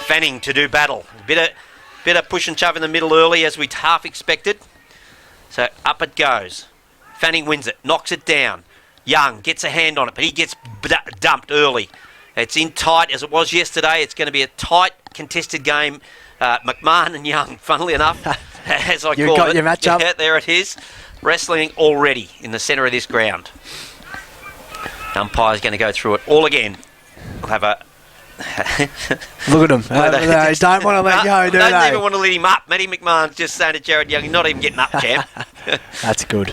Fanning to do battle. Bit of push and shove in the middle early as we half expected. So up it goes. Fanning wins it, knocks it down. Young gets a hand on it, but he gets dumped early. It's in tight as it was yesterday. It's going to be a tight, contested game. McMahon and Young, funnily enough, as I call it. You got your matchup. Yeah, there it is. Wrestling already in the centre of this ground. Umpire's going to go through it all again. We'll have a... Look at him. They don't want to let go, do they? Don't even want to let him up. Matty McMahon's just saying to Jared Young, you're not even getting up, champ. That's good.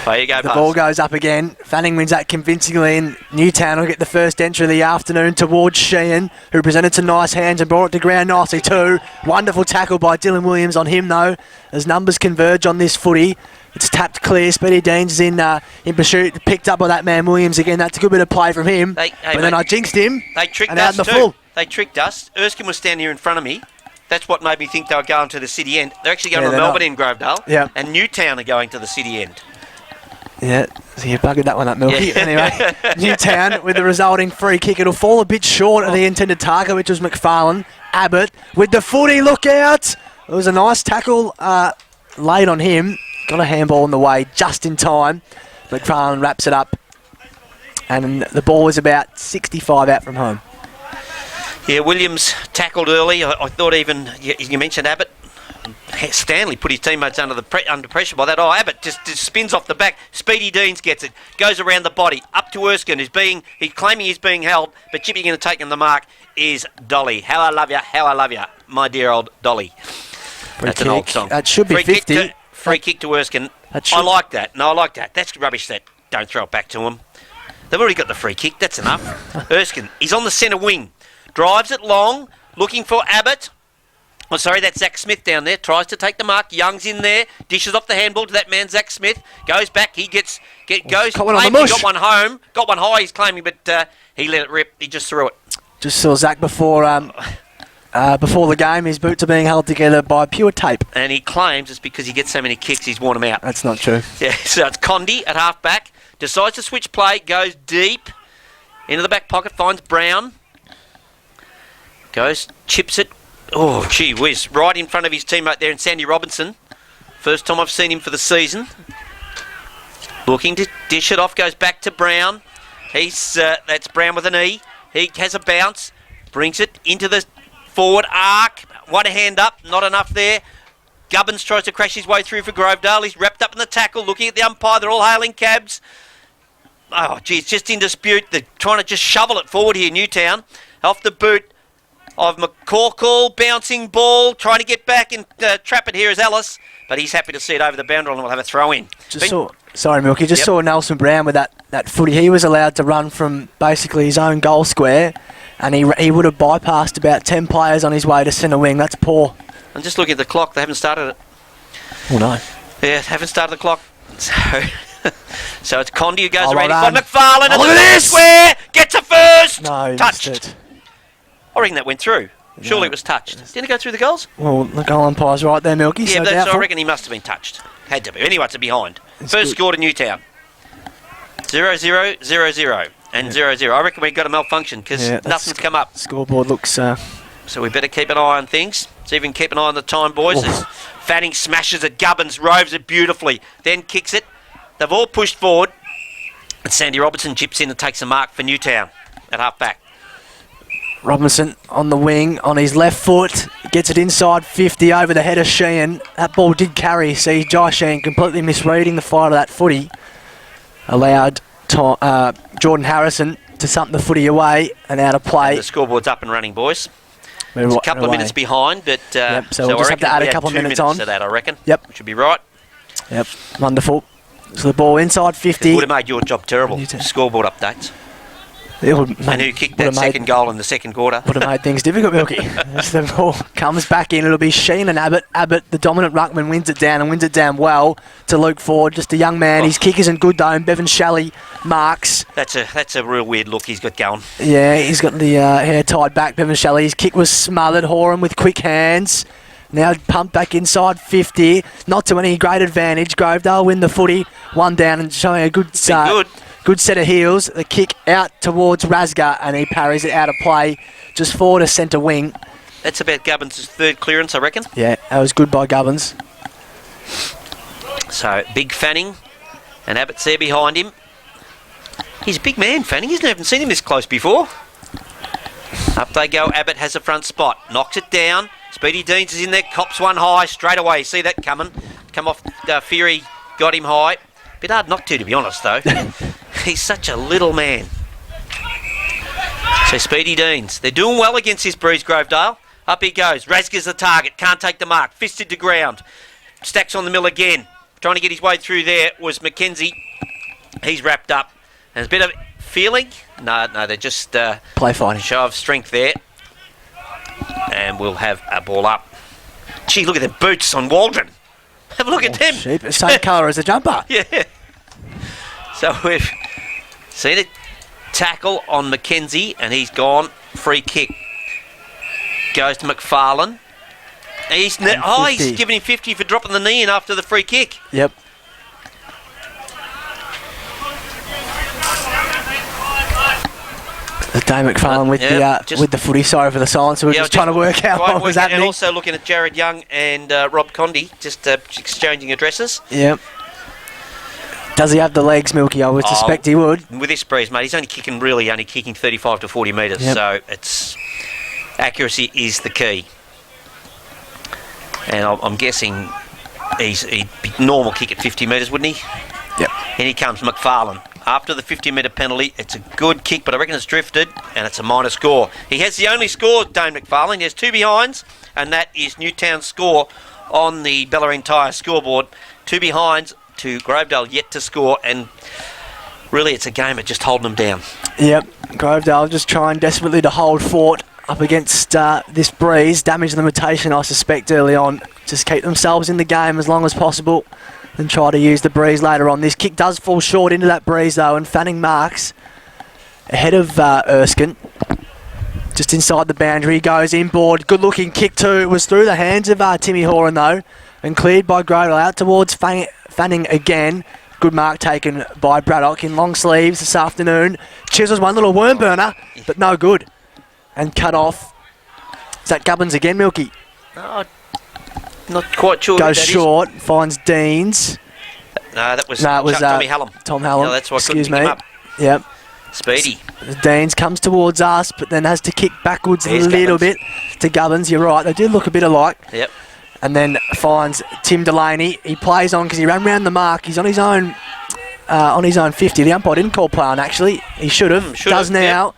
There you go, The ball goes up again. Fanning wins that convincingly, and Newtown will get the first entry of the afternoon towards Sheehan, who presented to nice hands and brought it to ground nicely too. Wonderful tackle by Dylan Williams on him though, as numbers converge on this footy. It's tapped clear. Speedy Deans is in pursuit. Picked up by that man Williams again. That's a good bit of play from him. But then I jinxed him. They tricked and us out in the too. full. They tricked us. Erskine was standing here in front of me. That's what made me think they were going to the city end. They're actually going to Melbourne in Grovedale. Yeah. And Newtown are going to the city end. Yeah, so you buggered that one up, Milky. Yeah. Anyway, Newtown with the resulting free kick. It'll fall a bit short of the intended target, which was McFarlane. Abbott with the footy. Look out! It was a nice tackle laid on him. Got a handball in the way just in time. McFarlane wraps it up. And the ball was about 65 out from home. Yeah, Williams tackled early. I thought even, you mentioned Abbott. Stanley put his teammates under pressure by that. Oh, Abbott just spins off the back. Speedy Deans gets it. Goes around the body. Up to Erskine, he's claiming he's being held, but chipping in and taking the mark is Dolly. How I love ya, my dear old Dolly. That's an old song. That should be free 50. Free kick to Erskine. I like that. No, I like that. That's rubbish. Don't throw it back to him. They've already got the free kick. That's enough. Erskine, he's on the centre wing. Drives it long, looking for Abbott. Oh, sorry, that's Zach Smith down there. Tries to take the mark. Young's in there. Dishes off the handball to that man, Zach Smith. Goes back. He goes. Got one on the mush. He got one home. Got one high, he's claiming, but he let it rip. He just threw it. Just saw Zach before the game. His boots are being held together by pure tape. And he claims it's because he gets so many kicks, he's worn them out. That's not true. Yeah, so it's Condi at half-back. Decides to switch play. Goes deep. Into the back pocket. Finds Brown. Goes, chips it. Oh, gee whiz. Right in front of his teammate there in Sandy Robinson. First time I've seen him for the season. Looking to dish it off. Goes back to Brown. That's Brown with an E. He has a bounce. Brings it into the forward arc. One hand up. Not enough there. Gubbins tries to crash his way through for Grovedale. He's wrapped up in the tackle. Looking at the umpire. They're all hailing cabs. Oh, gee, it's just in dispute. They're trying to just shovel it forward here, Newtown. Off the boot of McCorkle, bouncing ball, trying to get back and trap it here is Ellis, but he's happy to see it over the boundary and we'll have a throw in. Sorry, Milky, saw Nelson Brown with that footy. He was allowed to run from basically his own goal square, and he would have bypassed about 10 players on his way to centre wing. That's poor. I'm just looking at the clock. They haven't started it. Oh, no. Yeah, haven't started the clock. So it's Condi who goes well around. done. He's got McFarlane Look at at the this! square. Gets a first. No, touched. missed it. I reckon that went through. Surely it was touched. Didn't it go through the goals? Well, the goal umpire's right there, Milky. Yeah, so I reckon he must have been touched. Had to be. Anyway, it's a behind. First score to Newtown. 0-0, 0-0, and 0-0. I reckon we've got a malfunction because nothing's come up. Scoreboard looks... So we better keep an eye on things. So even keep an eye on the time, boys. As Fanning smashes it. Gubbins roves it beautifully. Then kicks it. They've all pushed forward. And Sandy Robertson chips in and takes a mark for Newtown at half-back. Robinson on the wing, on his left foot, gets it inside 50 over the head of Sheehan. That ball did carry. See, Jai Sheehan completely misreading the fire of that footy. Allowed Jordan Harrison to sump the footy away and out of play. And the scoreboard's up and running, boys. It's a couple of minutes behind, but so we'll just have to add a couple of minutes on to that, I reckon. Yep. Which would be right. Yep, wonderful. So the ball inside 50. Would have made your job terrible. Scoreboard updates. And who kicked that second goal in the second quarter? Would have made things difficult, Milky. As the ball comes back in, it'll be Sheen and Abbott. Abbott, the dominant ruckman, wins it down and wins it down well to Luke Ford. Just a young man. His kick isn't good though. And Bevan Shelley marks. That's a real weird look he's got going. Yeah, he's got the hair tied back. Bevan Shelley. His kick was smothered. Horan with quick hands. Now pumped back inside 50. Not to any great advantage. Grovedale win the footy. One down and showing a good start. Good set of heels. The kick out towards Rasga and he parries it out of play just forward to centre wing. That's about Gubbins' third clearance, I reckon. Yeah, that was good by Gubbins. So, big Fanning, and Abbott's there behind him. He's a big man, Fanning, isn't he? I haven't seen him this close before. Up they go. Abbott has a front spot. Knocks it down. Speedy Deans is in there. Cops one high straight away. See that coming. Come off. Fury got him high. Bit hard not to be honest, though. He's such a little man. So Speedy Deans. They're doing well against this Breeze Grovedale. Up he goes. Rasga's the target. Can't take the mark. Fisted to ground. Stacks on the mill again. Trying to get his way through there was Mackenzie. He's wrapped up. And there's a bit of feeling. No, they're just play fighting. Show of strength there. And we'll have a ball up. Gee, look at the boots on Waldron. Have a look at them. Sheep. Same colour as the jumper. Yeah. So we've seen a tackle on Mackenzie, and he's gone. Free kick goes to McFarlane. He's giving him 50 for dropping the knee in after the free kick. Yep. Dave McFarlane with the footy. Sorry for the silence. So we're just trying to work out what was happening. And also looking at Jared Young and Rob Condy, just exchanging addresses. Yep. Does he have the legs, Milky? I would suspect he would. With this Breeze, mate, he's only kicking 35 to 40 metres. Yep. So it's accuracy is the key. And I'm guessing he'd be normal kick at 50 metres, wouldn't he? Yep. And here comes McFarlane. After the 50-metre penalty, it's a good kick, but I reckon it's drifted, and it's a minor score. He has the only score, Dane McFarlane. He has 2 behinds, and that is Newtown's score on the Bellarine Tyre scoreboard. 2 behinds to Grovedale yet to score, and really it's a game of just holding them down. Yep, Grovedale just trying desperately to hold fort up against this Breeze. Damage limitation, I suspect, early on. Just keep themselves in the game as long as possible and try to use the Breeze later on. This kick does fall short into that Breeze, though, and Fanning marks ahead of Erskine. Just inside the boundary, he goes inboard. Good-looking kick, too. It was through the hands of Timmy Horan, though, and cleared by Grovedale out towards Fanning again. Good mark taken by Braddock in long sleeves this afternoon. Chisels one little worm burner, but no good. And cut off. Is that Gubbins again, Milky? No, not quite sure. Goes short, finds Deans. No, that was Tommy Hallam. Tom Hallam. No, that's why I couldn't pick him up. Yep. Speedy. Deans comes towards us, but then has to kick backwards a little bit to Gubbins. You're right, they do look a bit alike. Yep. And then finds Tim Delaney. He plays on because he ran round the mark. He's on his own 50. The umpire didn't call play on, actually. He should have. Does now. Yep.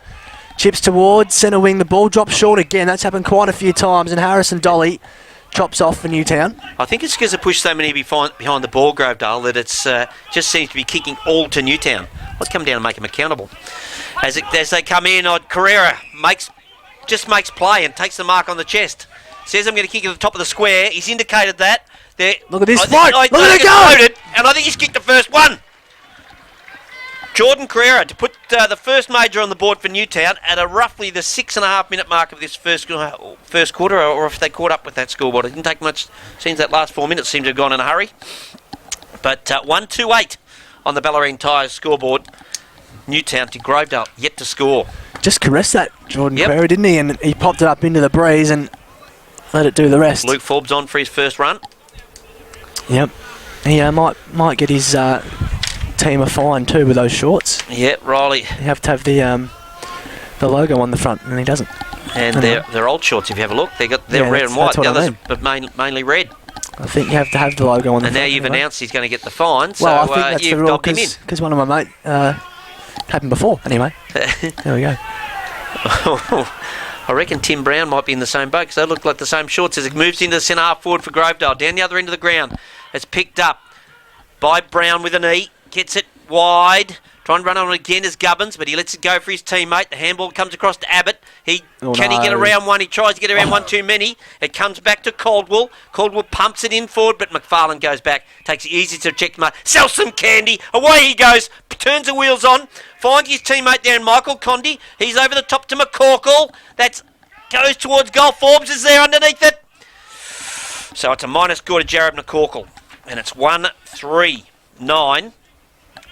Chips towards centre wing. The ball drops short again. That's happened quite a few times. And Harrison Dolly chops off for Newtown. I think it's because they push so many behind the ball, Grovedale, that it's just seems to be kicking all to Newtown. Let's come down and make them accountable. As they come in, Carrera makes play and takes the mark on the chest. Says, I'm going to kick at the top of the square. He's indicated that. Look at this float. Look at it go. And I think he's kicked the first one. Jordan Carrera to put the first major on the board for Newtown at roughly the 6.5 minute mark of this first quarter, or if they caught up with that scoreboard. It didn't take much. Seems that last 4 minutes seemed to have gone in a hurry. But 1-2-8 on the Bellarine Tyres scoreboard. Newtown to Grovedale, yet to score. Just caressed that Jordan Carrera, didn't he? And he popped it up into the Breeze and let it do the rest. Luke Forbes on for his first run. Yep. He might get his team a fine too with those shorts. Yeah, Riley. You have to have the logo on the front, and he doesn't. And they're old shorts. If you have a look, they're red and white. The others are mainly red. I think you have to have the logo on the front. And now you've announced he's going to get the fine. So well, I think that's the rule because one of my mate happened before. Anyway, there we go. I reckon Tim Brown might be in the same boat because they look like the same shorts as it moves into the centre half forward for Grovedale. Down the other end of the ground. It's picked up by Brown with a knee. Gets it wide. Trying to run on again as Gubbins, but he lets it go for his teammate. The handball comes across to Abbott. He get around one? He tries to get around one too many. It comes back to Caldwell. Caldwell pumps it in forward, but McFarlane goes back. Takes it easy to check. Sells some candy. Away he goes. Turns the wheels on. Finds his teammate there, Michael Condy. He's over the top to McCorkle. Goes towards goal. Forbes is there underneath it. So it's a minus score to Jared McCorkle. And it's 1-3-9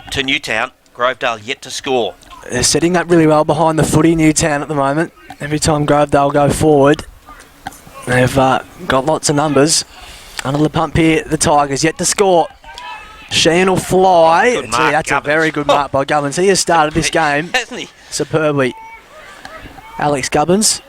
to Newtown. Grovedale yet to score. They're setting up really well behind the footy, Newtown, at the moment. Every time Grovedale go forward, They've got lots of numbers. Under the pump here, the Tigers yet to score. Sheehan will fly. Good mark, That's Gubbins. a very good mark by Gubbins. He has started this game Hasn't he? superbly. Alex Gubbins,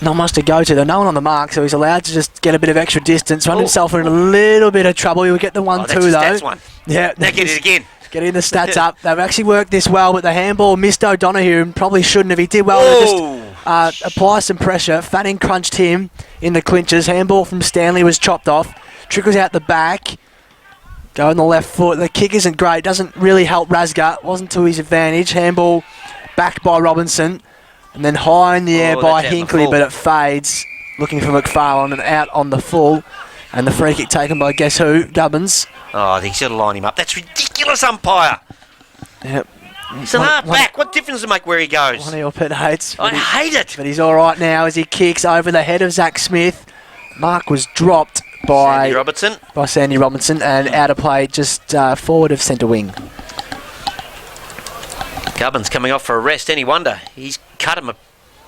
not much to go to. There's no one on the mark, so he's allowed to just get a bit of extra distance, run himself in a little bit of trouble. He will get the 1-2 that's his though. stats one. Yeah, Now get it again. getting the stats up. They've actually worked this well, but the handball missed O'Donoghue and probably shouldn't have. He did well to just apply some pressure. Fanning crunched him in the clinches. Handball from Stanley was chopped off. Trickles out the back. Go on the left foot. The kick isn't great. Doesn't really help Rasga. Wasn't to his advantage. Handball back by Robinson. And then high in the air by Hinkley, but it fades. Looking for McFarlane and out on the full. And the free kick taken by guess who? Gubbins. Oh, I think he should have lined him up. That's ridiculous, umpire. Yep. He's an half back. What difference does it make where he goes? One of your pet hates. I hate it. But he's all right now as he kicks over the head of Zach Smith. Mark was dropped by Sandy Robinson and out of play just forward of centre wing. Gubbins coming off for a rest. Any wonder? He's cut him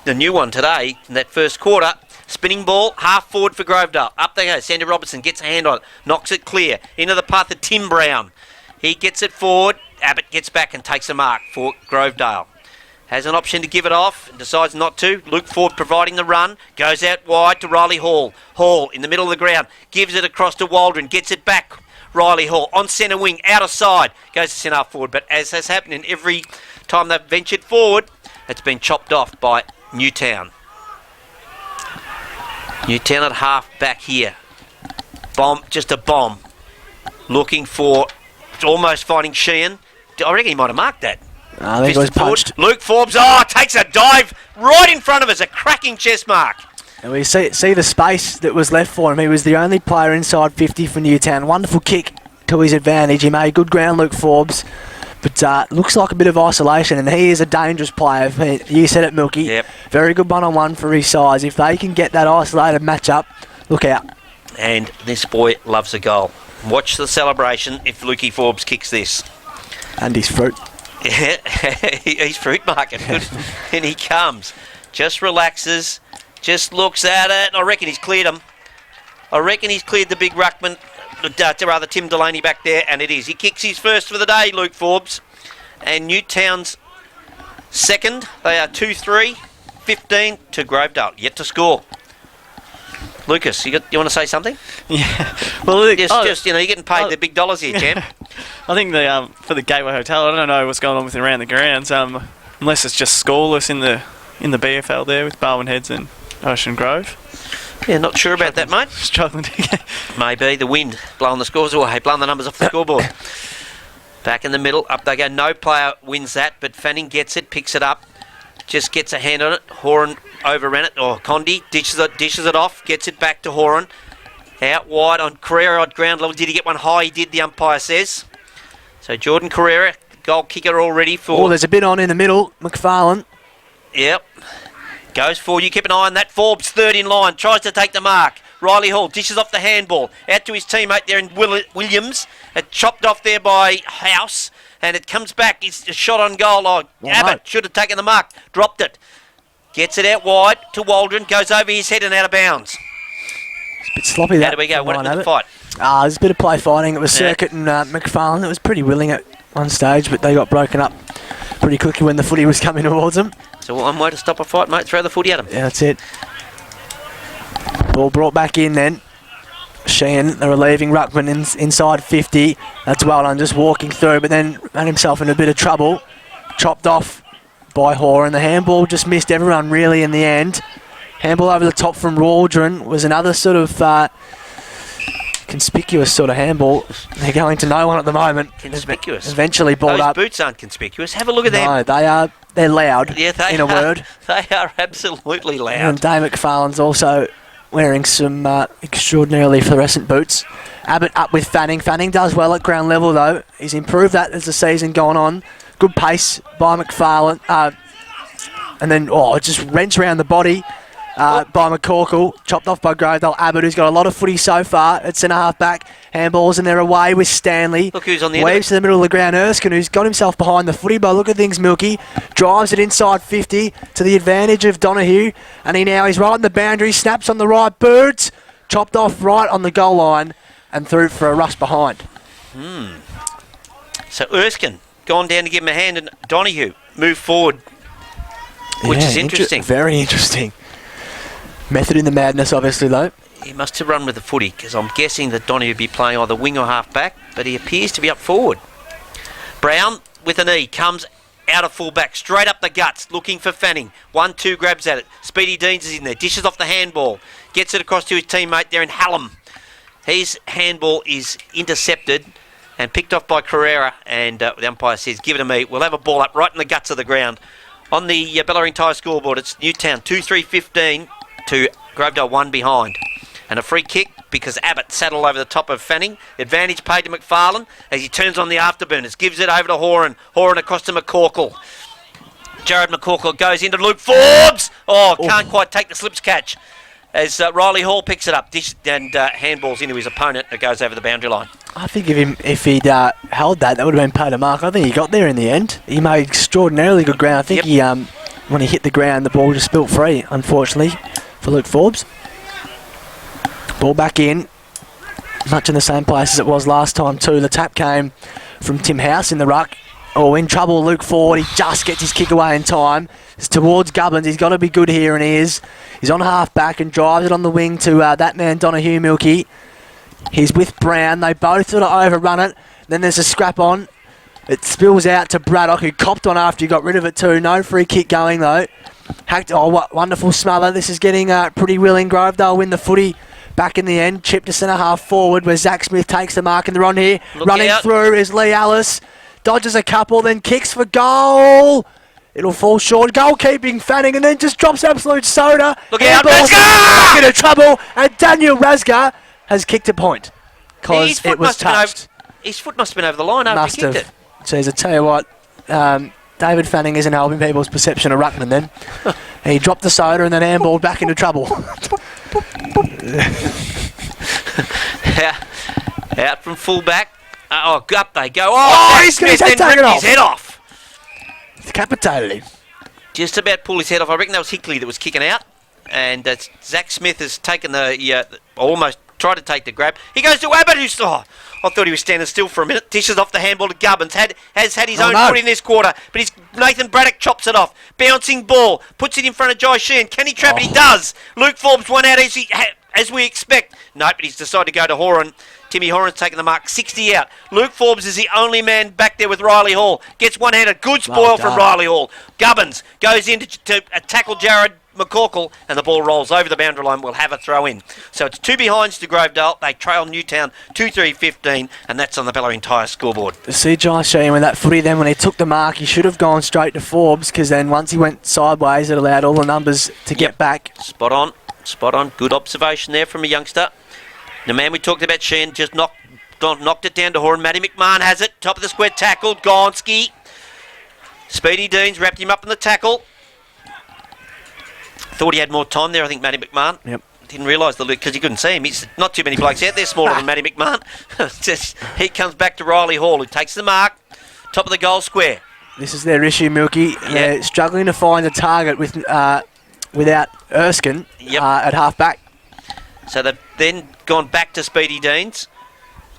a new one today in that first quarter. Spinning ball, half forward for Grovedale. Up they go. Sandy Robinson gets a hand on it. Knocks it clear. Into the path of Tim Brown. He gets it forward. Abbott gets back and takes a mark for Grovedale. Has an option to give it off and decides not to. Luke Ford providing the run. Goes out wide to Riley Hall. Hall in the middle of the ground. Gives it across to Waldron. Gets it back. Riley Hall on centre wing. Out of side. Goes to centre forward. But as has happened in every time they've ventured forward, it's been chopped off by Newtown. Newtown at half back here. Bomb. Just a bomb. Looking for... Almost finding Sheehan. I reckon he might have marked that. I think it was punched. Luke Forbes, takes a dive right in front of us. A cracking chest mark. And we see the space that was left for him. He was the only player inside 50 for Newtown. Wonderful kick to his advantage. He made good ground, Luke Forbes. But looks like a bit of isolation, and he is a dangerous player. You said it, Milky. Yep. Very good one-on-one for his size. If they can get that isolated match-up, look out. And this boy loves a goal. Watch the celebration if Lukey Forbes kicks this. And his fruit. Yeah, he's fruit market. And he comes. Just relaxes. Just looks at it. I reckon he's cleared him. I reckon he's cleared the big ruckman. Rather, Tim Delaney back there. And it is. He kicks his first for the day, Luke Forbes. And Newtown's second. They are 2-3. 15 to Grovedale. Yet to score. Lucas, you want to say something? Yeah. Well, you're getting paid the big dollars here, champ. I think for the Gateway Hotel, I don't know what's going on with around the grounds. Unless it's just scoreless in the BFL there with Barwon Heads and Ocean Grove. Yeah, not sure about that, mate. Struggling to get... Maybe the wind blowing the scores away, blowing the numbers off the scoreboard. Back in the middle, up they go. No player wins that, but Fanning gets it, picks it up, just gets a hand on it. Horan overran it. Condi dishes it off, gets it back to Horan. Out wide on Carrera at ground level. Did he get one high? He did, the umpire says. So Jordan Carrera, goal kicker already for... Oh, there's a bit on in the middle. McFarlane. Yep. Goes forward. You keep an eye on that. Forbes, third in line. Tries to take the mark. Riley Hall dishes off the handball. Out to his teammate there in Williams. It chopped off there by House. And it comes back. It's a shot on goal. Abbott should have taken the mark. Dropped it. Gets it out wide to Waldron. Goes over his head and out of bounds. It's a bit sloppy that. How do we go? What happened to the fight? There's a bit of play fighting. It was Circuit and McFarlane. It was pretty willing at one stage, but they got broken up pretty quickly when the footy was coming towards them. So one way to stop a fight, mate, throw the footy at them. Yeah, that's it. Ball brought back in then. Sheehan, the relieving ruckman inside 50. That's well done, just walking through, but then ran himself in a bit of trouble. Chopped off by Horan. The handball just missed everyone really in the end. Handball over the top from Waldron was another sort of conspicuous sort of handball. They're going to no one at the moment. Conspicuous. Eventually balled up. Those boots aren't conspicuous. Have a look at them. No, they're loud. Yeah, in a word. They are absolutely loud. And Dave McFarlane's also wearing some extraordinarily fluorescent boots. Abbott up with Fanning. Fanning does well at ground level though. He's improved that as the season gone on. Good pace by McFarlane. And then, it just wrench around the body. by McCorkle, chopped off by Grovedale. Abbott, who's got a lot of footy so far at centre half back. Handballs and they're away with Stanley. Look who's on the Waves to the middle of the ground. Erskine, who's got himself behind the footy, but look at things, Milky. Drives it inside 50 to the advantage of Donahue. And he's right on the boundary. Snaps on the right boot. Chopped off right on the goal line and through for a rush behind. So Erskine gone down to give him a hand, and Donahue moved forward, which is interesting. Very interesting. Method in the madness, obviously, though. He must have run with the footy, because I'm guessing that Donahue would be playing either wing or half back, but he appears to be up forward. Brown with a knee comes out of full back, straight up the guts, looking for Fanning. 1-2 grabs at it. Speedy Deans is in there, dishes off the handball, gets it across to his teammate there in Hallam. His handball is intercepted and picked off by Carrera, and the umpire says, give it to me. We'll have a ball up right in the guts of the ground. On the Bellarine Tyre scoreboard, it's Newtown 2-3-15 to Grovedale 1 behind. And a free kick because Abbott sat all over the top of Fanning. Advantage paid to McFarlane as he turns on the afterburners. Gives it over to Horan. Horan across to McCorkle. Jared McCorkle goes into Luke Forbes. Can't quite take the slips catch. As Riley Hall picks it up and handballs into his opponent, it goes over the boundary line. I think if he'd held that would have been paid a mark. I think he got there in the end. He made extraordinarily good ground. I think he when he hit the ground, the ball just spilt free, unfortunately, for Luke Forbes. Ball back in, much in the same place as it was last time too. The tap came from Tim House in the ruck. In trouble, Luke Ford. He just gets his kick away in time. It's towards Gubbins. He's got to be good here, and he is. He's on half back and drives it on the wing to that man Donahue Milky. He's with Brown. They both sort of overrun it. Then there's a scrap on. It spills out to Braddock, who copped on after he got rid of it too. No free kick going though. Hacked. What wonderful smother. This is getting pretty willing. Grovedale win the footy. Back in the end, chip to centre half forward where Zach Smith takes the mark and they're on here. Running through is Lee Ellis. Dodges a couple, then kicks for goal. It'll fall short. Goalkeeping Fanning and then just drops absolute soda. Look out, Razga! Back into trouble. And Daniel Razga has kicked a point because it was touched. His foot must have been over the line after he kicked it. Jeez, I tell you what, David Fanning isn't helping people's perception of ruckman then. He dropped the soda and then handballed back into trouble. Out from full back. Up they go. He's going to take his head off. Decapitated him. Just about pull his head off. I reckon that was Hickley that was kicking out. And Zach Smith has taken almost tried to take the grab. He goes to Abbott, I thought he was standing still for a minute. Dishes off the handball to Gubbins. Has had his own foot in this quarter. But Nathan Braddock chops it off. Bouncing ball. Puts it in front of Jai Sheehan. Can he trap it? He does. Luke Forbes one out as we expect. No, but he's decided to go to Horan. Timmy Horan's taking the mark. 60 out. Luke Forbes is the only man back there with Riley Hall. Gets one-handed. Good spoil from Riley Hall. Gubbins goes in to tackle Jared McCorkle, and the ball rolls over the boundary line. We'll have a throw in. So it's 2 behinds to Grovedale. They trail Newtown 2-3-15, and that's on the Bellarine Tyre scoreboard. To see Jai Sheehan with that footy then when he took the mark, he should have gone straight to Forbes because then once he went sideways, it allowed all the numbers to get back. Spot on. Good observation there from a youngster. The man we talked about, Sheehan, just knocked it down to Horan. Matty McMahon has it. Top of the square tackle. Gonski. Speedy Deans wrapped him up in the tackle. Thought he had more time there, I think, Matty McMahon. Yep. Didn't realise because he couldn't see him. He's not too many blokes out there smaller than Matty McMahon. He comes back to Riley Hall, who takes the mark. Top of the goal square. This is their issue, Milky. Yep. They're struggling to find a target without Erskine at half back. So they've then gone back to Speedy Deans.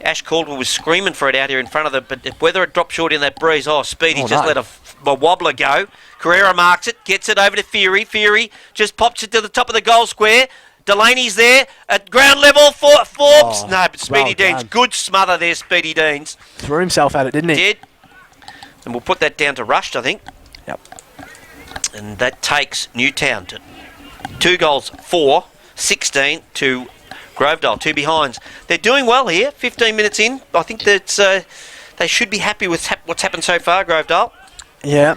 Ash Caldwell was screaming for it out here in front of them, but whether it dropped short in that breeze, Speedy let a wobbler go. Carrera marks it, gets it over to Fury. Fury just pops it to the top of the goal square. Delaney's there at ground level for Forbes. No, but Speedy Deans, good smother there, Speedy Deans. Threw himself at it, didn't he? Did. And we'll put that down to Rushed, I think. Yep. And that takes Newtown to 2 goals, 4-16 to Grovedale, 2 behinds. They're doing well here, 15 minutes in. I think that they should be happy with what's happened so far, Grovedale. Yeah,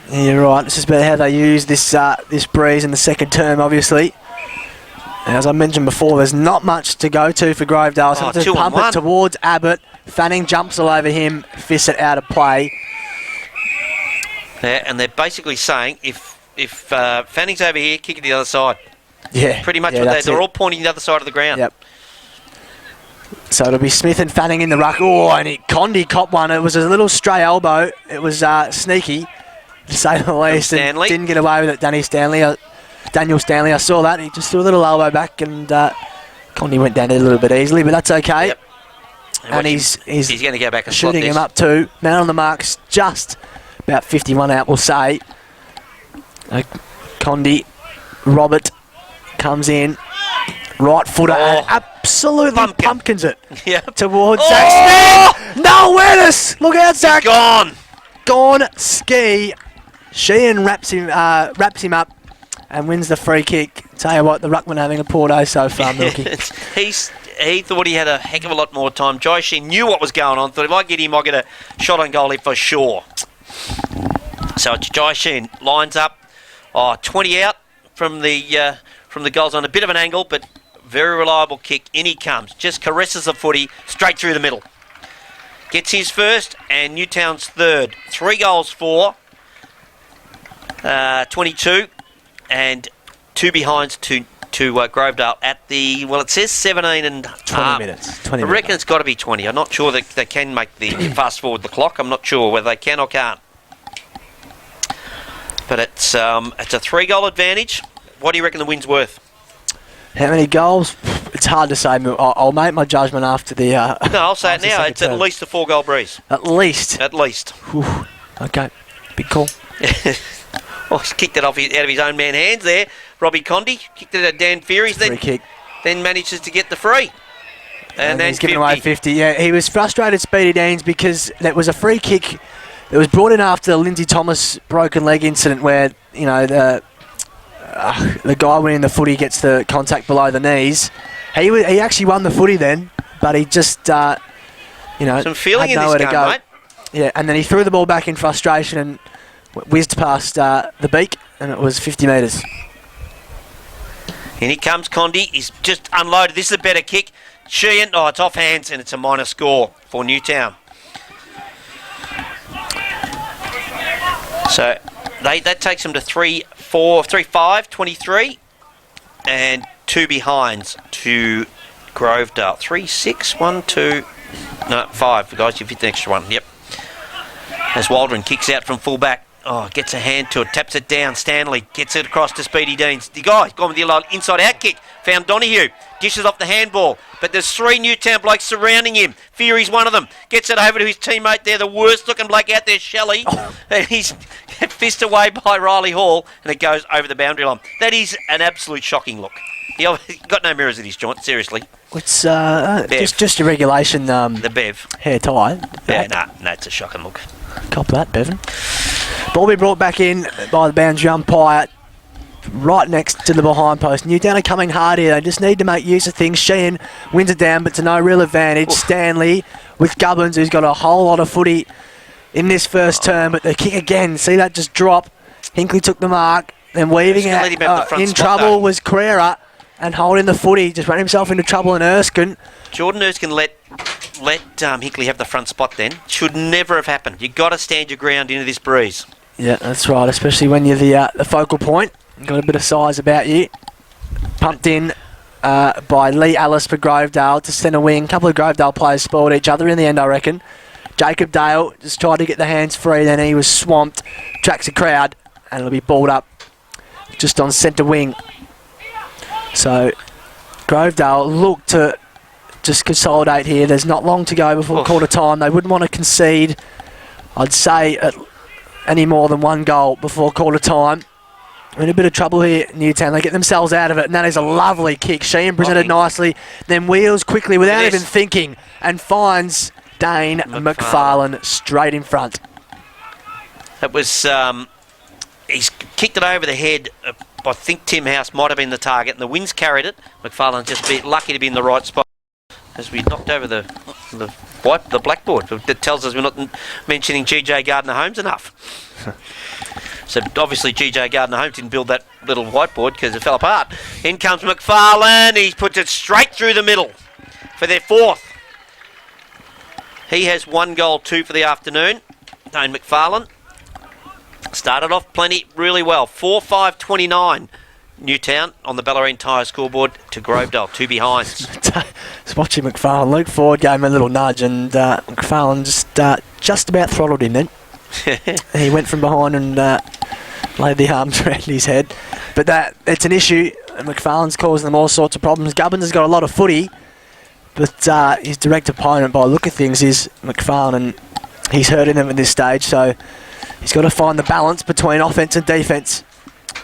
you're right. This is about how they use this breeze in the second term, obviously. And as I mentioned before, there's not much to go to for Grovedale. So to pump it towards Abbott. Fanning jumps all over him, fists it out of play. Yeah, and they're basically saying if Fanning's over here, kick it the other side. Yeah. Pretty much yeah, what that's they're it. all pointing the other side of the ground. Yep. So it'll be Smith and Fanning in the ruck. Oh, and Condi copped one. It was a little stray elbow. It was sneaky, to say the least. And Stanley. didn't get away with it, Daniel Stanley. I saw that. He just threw a little elbow back, and Condi went down there a little bit easily, but that's okay. Yep. And he's going to go back and shooting slot him this. up too. Man on the marks, just about 51 out, we'll say. Condi, Robert comes in, right footer, and absolutely pumpkins it towards Zach Smith. No awareness. Look out, Zach. Gone ski. Sheehan wraps him up and wins the free kick. Tell you what, the ruckman having a poor day so far, Milky. He thought he had a heck of a lot more time. Jai Sheen knew what was going on. Thought if I get him, I'll get a shot on goal here for sure. So Jai Sheen lines up. 20 out from the goals on a bit of an angle, but very reliable kick. In he comes. Just caresses the footy straight through the middle. Gets his first and Newtown's third. 3 goals for 22 and 2 behinds to Grovedale at the, well, it says 17 and 20 minutes. 20 I reckon it's got to be 20. I'm not sure that they can make the fast forward the clock. I'm not sure whether they can or can't. But it's a 3-goal advantage. What do you reckon the win's worth? How many goals? It's hard to say. I'll make my judgment after the... No, I'll say it now. It's at least a 4-goal breeze. At least? At least. Whew. Okay. Big call. Oh, he's kicked it off out of his own man hands there. Robbie Condi kicked it at Dan Feary's. Free kick. Then manages to get the free. And then he's given away 50. Yeah, he was frustrated, Speedy Deans, because that was a free kick that was brought in after the Lindsay Thomas broken leg incident where, you know, the guy winning the footy gets the contact below the knees. He actually won the footy then, but he just, some feeling had in nowhere this to game, go. mate. Yeah, and then he threw the ball back in frustration and whizzed past the beak, and it was 50 metres. And here comes Condi. He's just unloaded. This is a better kick. Sheehan, it's off hands, and it's a minor score for Newtown. So that takes them to 3-5, 23, and 2 behinds to Grovedale. 3-6, 1, 2, no, 5. Guys, you've hit the extra one. Yep. As Waldron kicks out from full back. Gets a hand to it, taps it down. Stanley gets it across to Speedy Deans. The guy's gone with the inside out kick. Found Donahue. Dishes off the handball. But there's 3 Newtown blokes surrounding him. Fury's one of them. Gets it over to his teammate there, the worst looking bloke out there, Shelley. And he's fist away by Riley Hall, and it goes over the boundary line. That is an absolute shocking look. He got no mirrors at his joint, seriously. It's just a regulation. The Bev. Hair tie. Yeah, no, it's a shocking look. Cop that, Bevan. Ball be brought back in by the boundary umpire right next to the behind post. Newtown are coming hard here. They just need to make use of things. Sheehan wins it down, but to no real advantage. Oof. Stanley with Gubbins, who's got a whole lot of footy in this first term, but the kick again. See that just drop. Hinkley took the mark, then weaving out. In trouble was Carrera, and holding the footy. Just ran himself into trouble in Erskine. Jordan Erskine let Hinkley have the front spot then. Should never have happened. You've got to stand your ground into this breeze. Yeah, that's right, especially when you're the focal point. You've got a bit of size about you. Pumped in by Lee Ellis for Grovedale to centre wing. A couple of Grovedale players spoiled each other in the end, I reckon. Jacob Dale just tried to get the hands free, then he was swamped. Tracks the crowd, and it'll be balled up just on centre wing. So Grovedale look to just consolidate here. There's not long to go before quarter time. They wouldn't want to concede, I'd say, any more than 1 goal before quarter time. In a bit of trouble here, Newtown. They get themselves out of it, and that is a lovely kick. Sheehan presented nicely, then wheels quickly without even thinking, and finds Dane McFarlane straight in front. It was, he's kicked it over the head. I think Tim House might have been the target, and the wind's carried it. McFarlane just lucky to be in the right spot as we knocked over the blackboard. It tells us we're not mentioning GJ Gardner-Holmes enough. So obviously GJ Gardner-Holmes didn't build that little whiteboard because it fell apart. In comes McFarlane. He puts it straight through the middle for their 4th. He has 1 goal, 2 for the afternoon. Dane McFarlane started off really well. 4-5-29 Newtown on the Bellarine Tyre scoreboard to Grovedale, 2 behinds. Just watching McFarlane. Luke Ford gave him a little nudge, and McFarlane just about throttled him then. He went from behind and laid the arms around his head. But it's an issue, and McFarlane's causing them all sorts of problems. Gubbins has got a lot of footy, but his direct opponent, by the look of things, is McFarlane, and he's hurting them at this stage, so he's got to find the balance between offence and defence.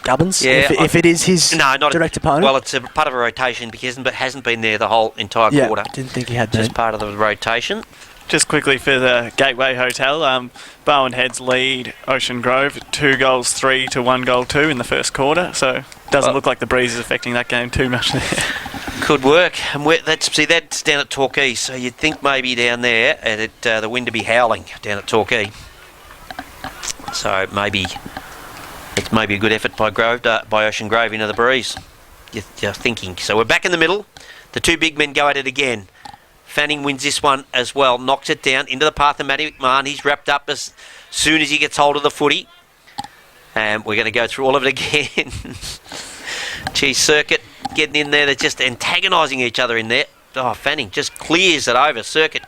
Gubbins, if it is his direct opponent. Well, it's a part of a rotation because he hasn't been there the whole entire quarter. Didn't think he had been. Just part of the rotation. Just quickly for the Gateway Hotel, Barwon Heads lead Ocean Grove 2 goals 3 to 1 goal 2 in the first quarter, so it doesn't look like the breeze is affecting that game too much there. Could work. And that's down at Torquay, so you'd think maybe down there the wind to be howling down at Torquay. So maybe it's maybe a good effort by Ocean Grove into the breeze. You're thinking. So we're back in the middle. The two big men go at it again. Fanning wins this one as well. Knocks it down into the path of Matty McMahon. He's wrapped up as soon as he gets hold of the footy. And we're going to go through all of it again. Gee, Circuit getting in there. They're just antagonising each other in there. Oh, Fanning just clears it over. Circuit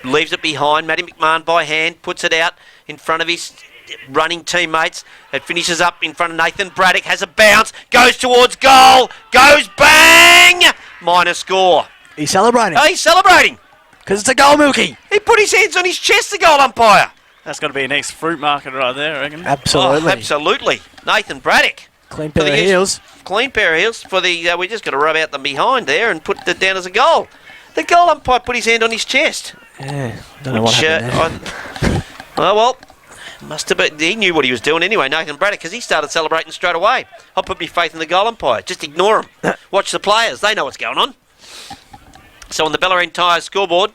leaves it behind. Matty McMahon by hand puts it out in front of his running teammates. It finishes up in front of Nathan Braddock. Has a bounce. Goes towards goal. Goes bang! Minor score. He's celebrating. Oh, he's celebrating. Because it's a goal, Milky. He put his hands on his chest, the goal umpire. That's got to be a next fruit market right there, I reckon. Absolutely. Oh, absolutely. Nathan Braddock. Clean pair of heels. Clean pair of heels. For the we just got to rub out the behind there and put it down as a goal. The goal umpire put his hand on his chest. Yeah, don't know what happened there. Well, must have been, he knew what he was doing anyway, Nathan Braddock, because he started celebrating straight away. I'll put my faith in the goal umpire. Just ignore him. Watch the players. They know what's going on. So on the Bellarine Tyre scoreboard,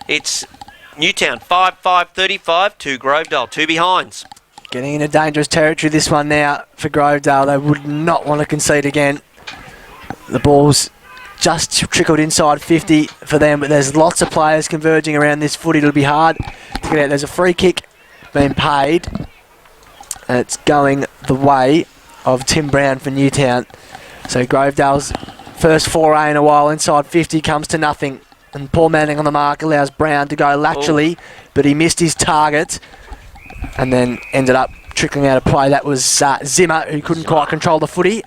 it's Newtown 5-5-35 to Grovedale, 2 behinds. Getting into dangerous territory this one now for Grovedale. They would not want to concede again. The ball's just trickled inside 50 for them, but there's lots of players converging around this footy. It'll be hard to get out. There's a free kick being paid, and it's going the way of Tim Brown for Newtown. So Grovedale's first foray in a while inside 50 comes to nothing, and Paul Manning on the mark allows Brown to go laterally, but he missed his target and then ended up trickling out of play. That was Zimmer, who couldn't quite control the footy.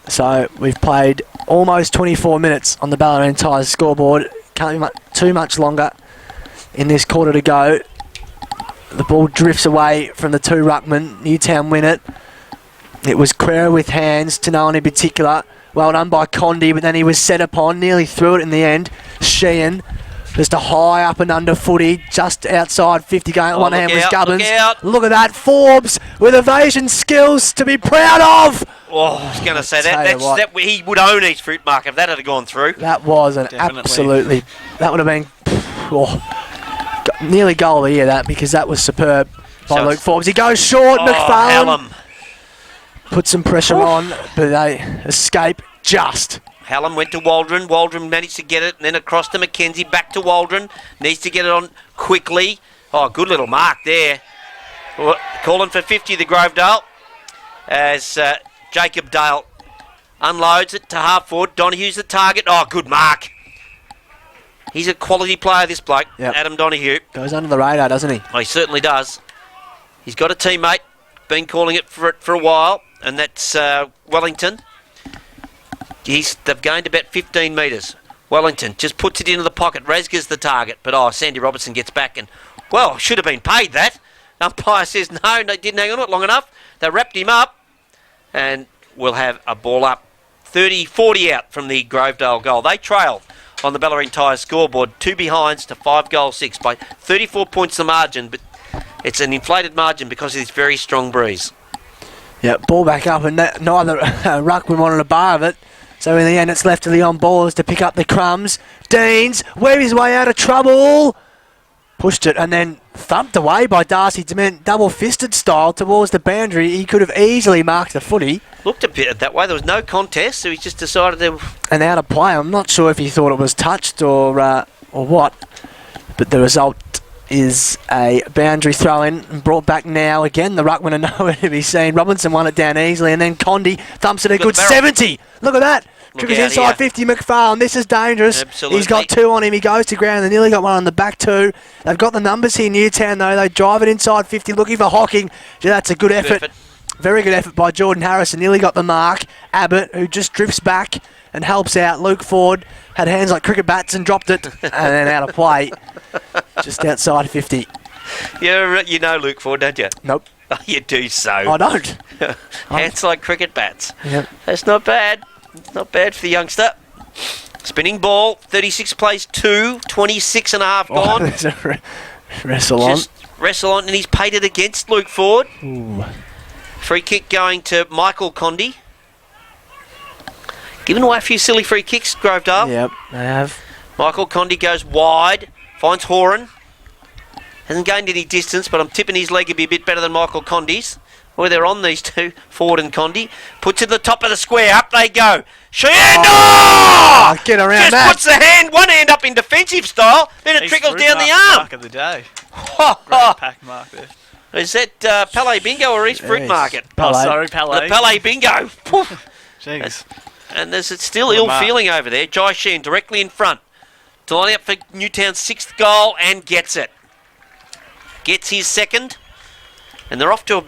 So we've played almost 24 minutes on the Bellarine Tyre scoreboard. Can't be too much longer in this quarter to go. The ball drifts away from the two ruckmen. Newtown win it. It was Quera with hands to no one in particular. Well done by Condi, but then he was set upon, nearly threw it in the end. Sheehan, just a high up and under footy, just outside 50 going at one hand was Gubbins. Look at that, Forbes with evasion skills to be proud of. Oh, I was going to say that he would own his fruit market if that had gone through. That was an absolutely, that would have been nearly goal of the year, that, because that was superb by Luke Forbes. He goes short, McFarlane. Hallam. Put some pressure on, but they escape just. Hallam went to Waldron. Waldron managed to get it, and then across to McKenzie, back to Waldron. Needs to get it on quickly. Oh, good little mark there. Calling for 50, the Grovedale, as Jacob Dale unloads it to half forward. Donohue's the target. Oh, good mark. He's a quality player, this bloke, Adam Donohue. Goes under the radar, doesn't he? Oh, he certainly does. He's got a teammate, been calling it for a while, and that's Wellington. They've gained about 15 metres. Wellington just puts it into the pocket. Resga's the target, but Sandy Robertson gets back and, well, should have been paid that. Umpire says no, they didn't hang on it long enough. They wrapped him up, and we'll have a ball up. 30-40 out from the Grovedale goal. They trail on the Bellarine Tyre scoreboard, 2 behinds to 5 goal 6 by 34 points the margin, but it's an inflated margin because of this very strong breeze. Yeah, ball back up, and neither ruckman wanted a bar of it. So in the end, it's left to the on-ballers to pick up the crumbs. Deans, wear his way out of trouble. Pushed it and then thumped away by Darcy Dement, double-fisted style towards the boundary. He could have easily marked the footy. Looked a bit that way. There was no contest, so he just decided to... And out of play. I'm not sure if he thought it was touched or what. But the result is a boundary throw in and brought back now again. The ruckman are nowhere to be seen. Robinson won it down easily, and then Condi thumps it a good 70. Look at that. Triggers inside here. 50, McFarlane. This is dangerous. Absolutely. He's got 2 on him. He goes to ground. They nearly got one on the back 2. They've got the numbers here, Newtown, though. They drive it inside 50, looking for Hocking. Gee, that's a good effort. Very good effort by Jordan Harrison. Nearly got the mark. Abbott, who just drifts back and helps out. Luke Ford had hands like cricket bats and dropped it, and then out of play, just outside 50. You know Luke Ford, don't you? Nope. Oh, you do so. I don't. Hands like cricket bats. Yep. That's not bad. Not bad for the youngster. Spinning ball, 36 plays 2, 26 and a half gone. There's a wrestle on. Just wrestle on, and he's paid it against Luke Ford. Ooh. Free kick going to Michael Condi. Giving away a few silly free kicks, Grovedale. Yep, they have. Michael Condi goes wide, finds Horan. Hasn't gained any distance, but I'm tipping his leg would be a bit better than Michael Condi's. Well, they're on these two, Ford and Condi. Puts it to the top of the square. Up they go. Sheehan! Oh, get around Just that. puts the one hand up in defensive style, then it trickles down the arm. Mark of the day. Ha, Pack mark there. Is that Palais Bingo or East Fruit Yes. Market? Oh, Palais. sorry, The Palais. Palais Bingo. Poof. Jeez. And there's still What a ill mark. feeling over there. Jai Sheehan directly in front. To line up for Newtown's 6th goal and gets it. Gets his 2nd. And they're off to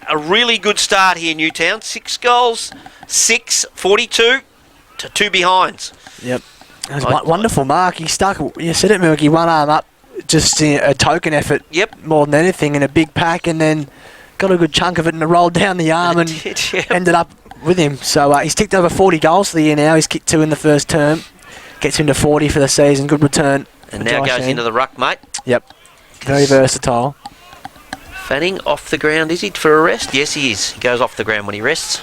a really good start here, Newtown. 6 goals, 6, 42 to 2 behinds. Yep. It was a wonderful mark. He stuck, you said it, Milky, one arm up, just a token effort. Yep. More than anything, in a big pack, and then got a good chunk of it and it rolled down the arm and ended up with him. So he's ticked over 40 goals for the year now. He's kicked 2 in the first term. Gets him to 40 for the season. Good return. And now goes into the ruck, mate. Yep. Very versatile. Fanning off the ground, is he, for a rest? Yes, he is. He goes off the ground when he rests.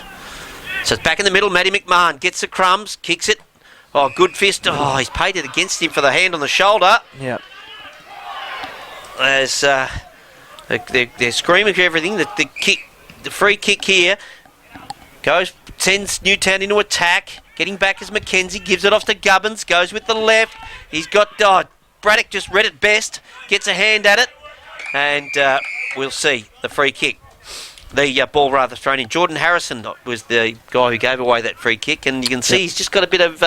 So it's back in the middle. Matty McMahon gets the crumbs, kicks it. Oh, good fist. Oh, he's paid it against him for the hand on the shoulder. Yep. As they're screaming for everything. The free kick here sends Newtown into attack. Getting back as Mackenzie gives it off to Gubbins. Goes with the left. He's got Braddock just read it best. Gets a hand at it. And we'll see the free kick. The ball rather thrown in. Jordan Harrison was the guy who gave away that free kick, and you can see he's just got a bit of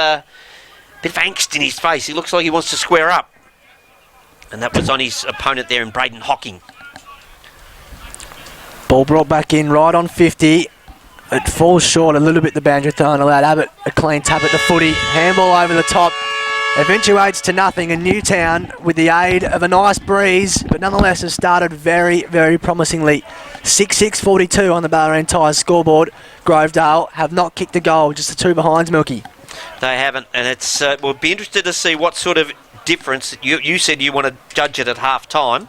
angst in his face. He looks like he wants to square up, and that was on his opponent there in Braden Hocking. Ball brought back in right on 50. It falls short a little bit, the boundary throw, and allowed Abbott a clean tap at the footy. Handball over the top. Eventuates to nothing, and Newtown, with the aid of a nice breeze, but nonetheless has started very, very promisingly. 6-6-42 on the Ballerine Tyres scoreboard. Grovedale have not kicked a goal, just the 2 behinds, Milky. They haven't, and it's we'll be interested to see what sort of difference. You said you want to judge it at half time,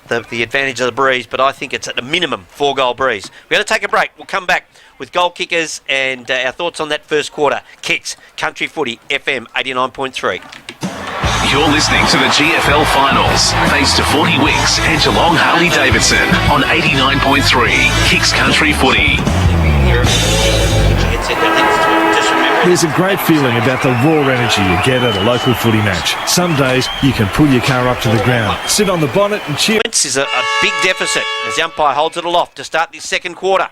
the advantage of the breeze, but I think it's at a minimum 4-goal breeze. We're going to take a break. We'll come back with goal kickers and our thoughts on that first quarter. Kicks, Country Footy, FM 89.3. You're listening to the GFL Finals, thanks to 40 Wicks and Geelong Harley Davidson on 89.3 Kicks Country Footy. There's a great feeling about the raw energy you get at a local footy match. Some days you can pull your car up to the ground, sit on the bonnet and cheer. This is a big deficit as the umpire holds it aloft to start this second quarter.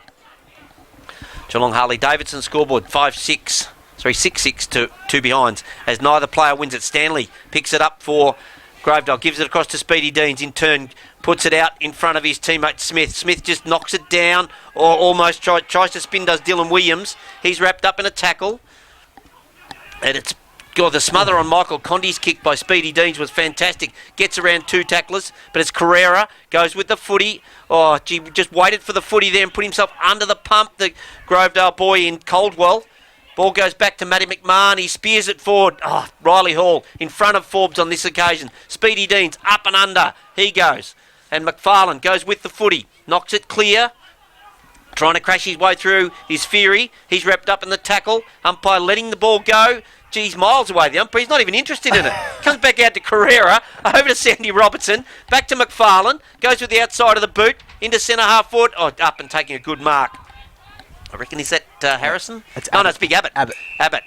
Geelong Harley Davidson scoreboard 6-6 to 2 behinds as neither player wins it. Stanley picks it up for Grovedale, gives it across to Speedy Deans, in turn puts it out in front of his teammate Smith. Smith just knocks it down, or almost tries to spin, does Dylan Williams. He's wrapped up in a tackle, and it's the smother on Michael Condi's kick by Speedy Deans was fantastic. Gets around 2 tacklers, but it's Carrera, goes with the footy. Oh, gee, just waited for the footy there and put himself under the pump, the Grovedale boy in Caldwell. Ball goes back to Matty McMahon. He spears it forward. Oh, Riley Hall in front of Forbes on this occasion. Speedy Deans up and under. He goes. And McFarlane goes with the footy. Knocks it clear. Trying to crash his way through his Fury. He's wrapped up in the tackle. Umpire letting the ball go. Geez, miles away the umpire. He's not even interested in it. Comes back out to Carrera. Over to Sandy Robertson. Back to McFarlane. Goes with the outside of the boot. Into centre half forward. Oh, up and taking a good mark. I reckon, is that Harrison? It's No, Abbott. it's Big Abbott. Abbott.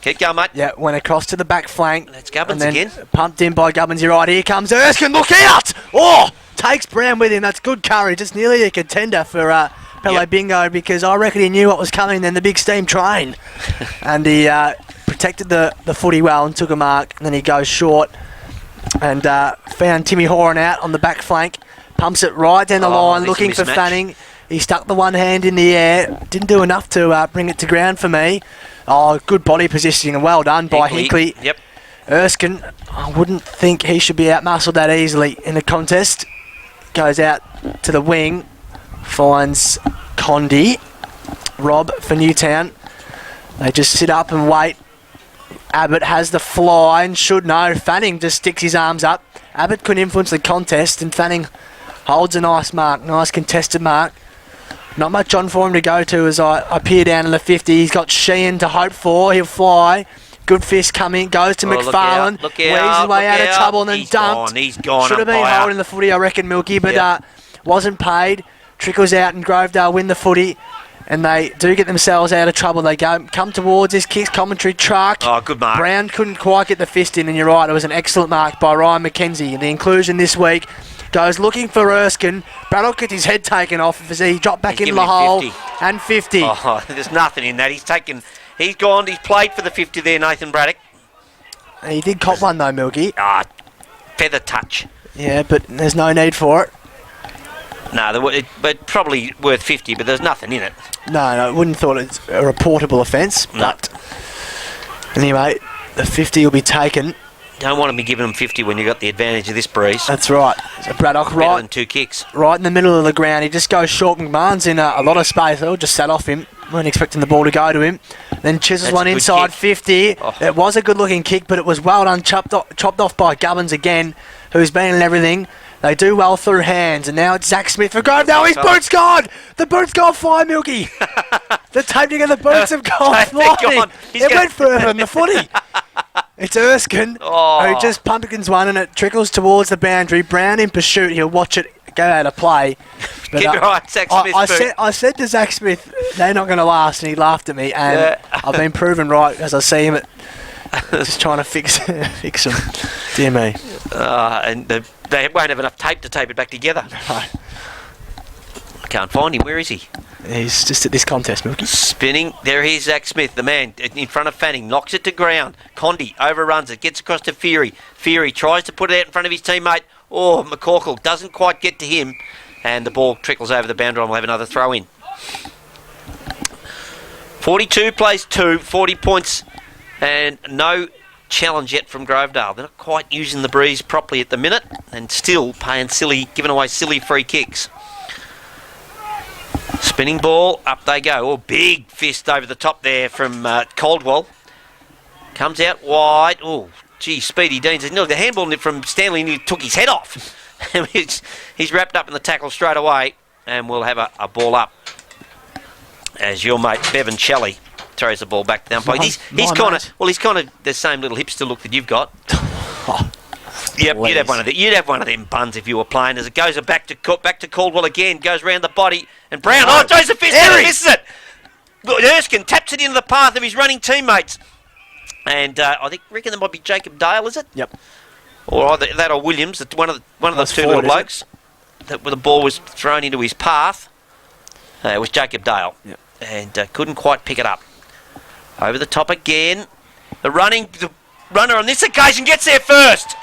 Keep going, mate. Yeah, went across to the back flank. That's Gubbins and then again. Pumped in by Gubbins. You're right. Here comes Erskine. Look out! Oh, takes Brown with him. That's good courage. It's nearly a contender for Pele Bingo, because I reckon he knew what was coming. Then the big steam train, and he protected the footy well and took a mark. And then he goes short and found Timmy Horan out on the back flank. Pumps it right down the line, looking for Fanning. He stuck the one hand in the air. Didn't do enough to bring it to ground for me. Oh, good body positioning and well done by Hinkley. Yep. Erskine, I wouldn't think he should be outmuscled that easily in the contest. Goes out to the wing, finds Condi. Rob for Newtown. They just sit up and wait. Abbott has the fly and should know. Fanning just sticks his arms up. Abbott couldn't influence the contest, and Fanning holds a nice mark, nice contested mark. Not much on for him to go to as I peer down in the 50. He's got Sheehan to hope for. He'll fly. Good fist coming. Goes to McFarlane. Look out, weaves his way out of trouble and then he's dumped. He's gone. Should have been holding the footy, I reckon, Milky, but wasn't paid. Trickles out and Grovedale win the footy. And they do get themselves out of trouble. They come towards this kicks commentary truck. Oh, good mark. Brown couldn't quite get the fist in, and you're right, it was an excellent mark by Ryan McKenzie. And the inclusion this week goes looking for Erskine. Braddock gets his head taken off as he dropped back into the hole. 50. And 50. Oh, there's nothing in that. He's gone. He's played for the 50 there, Nathan Braddock. He did cop one though, Milky. Feather touch. Yeah, but there's no need for it. No, but probably worth 50, but there's nothing in it. No, I wouldn't thought it's a reportable offence. No. But anyway, the 50 will be taken. Don't want to be giving them 50 when you've got the advantage of this breeze. That's right. So Braddock Better than 2 kicks. Right in the middle of the ground. He just goes short. McMahon's in a lot of space. They'll just sat off him. Weren't expecting the ball to go to him. Then chisels one inside kick. 50. Oh. It was a good looking kick, but it was well done. Chopped off by Gubbins again, who's been in everything. They do well through hands, and now it's Zach Smith for Grovedale. His boot's gone! The boot's gone flying, Milky. The taping of the boots have gone flying. It went further than the footy. It's Erskine, who just pumpkins one, and it trickles towards the boundary. Brown in pursuit. He'll watch it go out of play. But, Keep right, Zach Smith. I said to Zach Smith, they're not going to last, and he laughed at me. And I've been proven right as I see him just trying to fix them. Dear me. And they won't have enough tape to tape it back together. No. I can't find him. Where is he? He's just at this contest, Milky. Spinning. There he is, Zach Smith, the man in front of Fanning. Knocks it to ground. Condi overruns it. Gets across to Fury. Fury tries to put it out in front of his teammate. Oh, McCorkle doesn't quite get to him. And the ball trickles over the boundary and we'll have another throw in. 42 plays 2. 40 points. And no challenge yet from Grovedale. They're not quite using the breeze properly at the minute and still giving away silly free kicks. Spinning ball, up they go. Oh, big fist over the top there from Caldwell. Comes out wide. Oh, gee, Speedy Deans. The handball from Stanley nearly took his head off. He's wrapped up in the tackle straight away, and we'll have a ball up as your mate Bevan Shelley throws the ball back to the umpire. He's kind of the same little hipster look that you've got. Yep, you'd have one of them buns if you were playing. As it goes back to Caldwell again, goes round the body, and Brown throws a fist and misses it. Erskine taps it into the path of his running teammates, and I reckon there might be Jacob Dale, is it? Yep. Or either that or Williams, one of the two little blokes that the ball was thrown into his path. It was Jacob Dale, and couldn't quite pick it up. Over the top again. The runner on this occasion gets there first.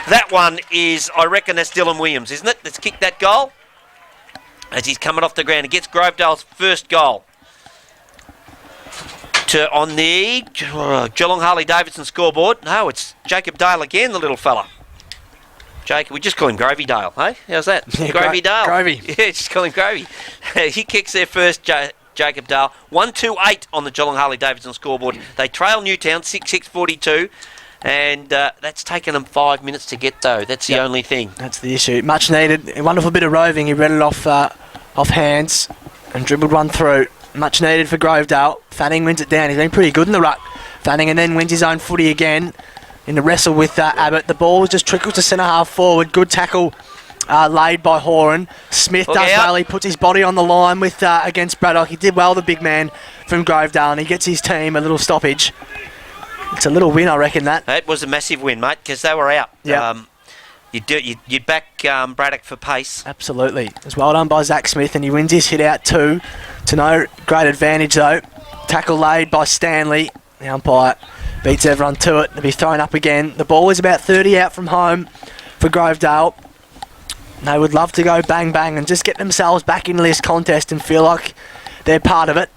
That one is, I reckon that's Dylan Williams, isn't it? Let's kick that goal. As he's coming off the ground, he gets Grovedale's first goal. On the Geelong Harley-Davidson scoreboard. No, it's Jacob Dale again, the little fella. Jacob, we just call him Gravy Dale, hey? How's that? Yeah, Gravy Dale. Gravy. Yeah, just call him Gravy. He kicks there first, Jacob Dale. 1-2-8 on the Geelong Harley-Davidson scoreboard. They trail Newtown 6-6-42. And that's taken them 5 minutes to get, though. That's the only thing. That's the issue. Much needed. A wonderful bit of roving. He read it off hands and dribbled one through. Much needed for Grovedale. Fanning wins it down. He's been pretty good in the ruck. Fanning and then wins his own footy again in the wrestle with Abbott. The ball just trickles to centre half forward. Good tackle laid by Horan. Smith Look does out. well. He puts his body on the line with against Braddock. He did well, the big man from Grovedale, and he gets his team a little stoppage. It's a little win, I reckon, that. It was a massive win, mate, because they were out. Yep. You'd back Braddock for pace. Absolutely. It was well done by Zach Smith, and he wins his hit out too. To no great advantage, though. Tackle laid by Stanley. The umpire beats everyone to it. They'll be thrown up again. The ball is about 30 out from home for Grovedale. They would love to go bang bang and just get themselves back into this contest and feel like they're part of it.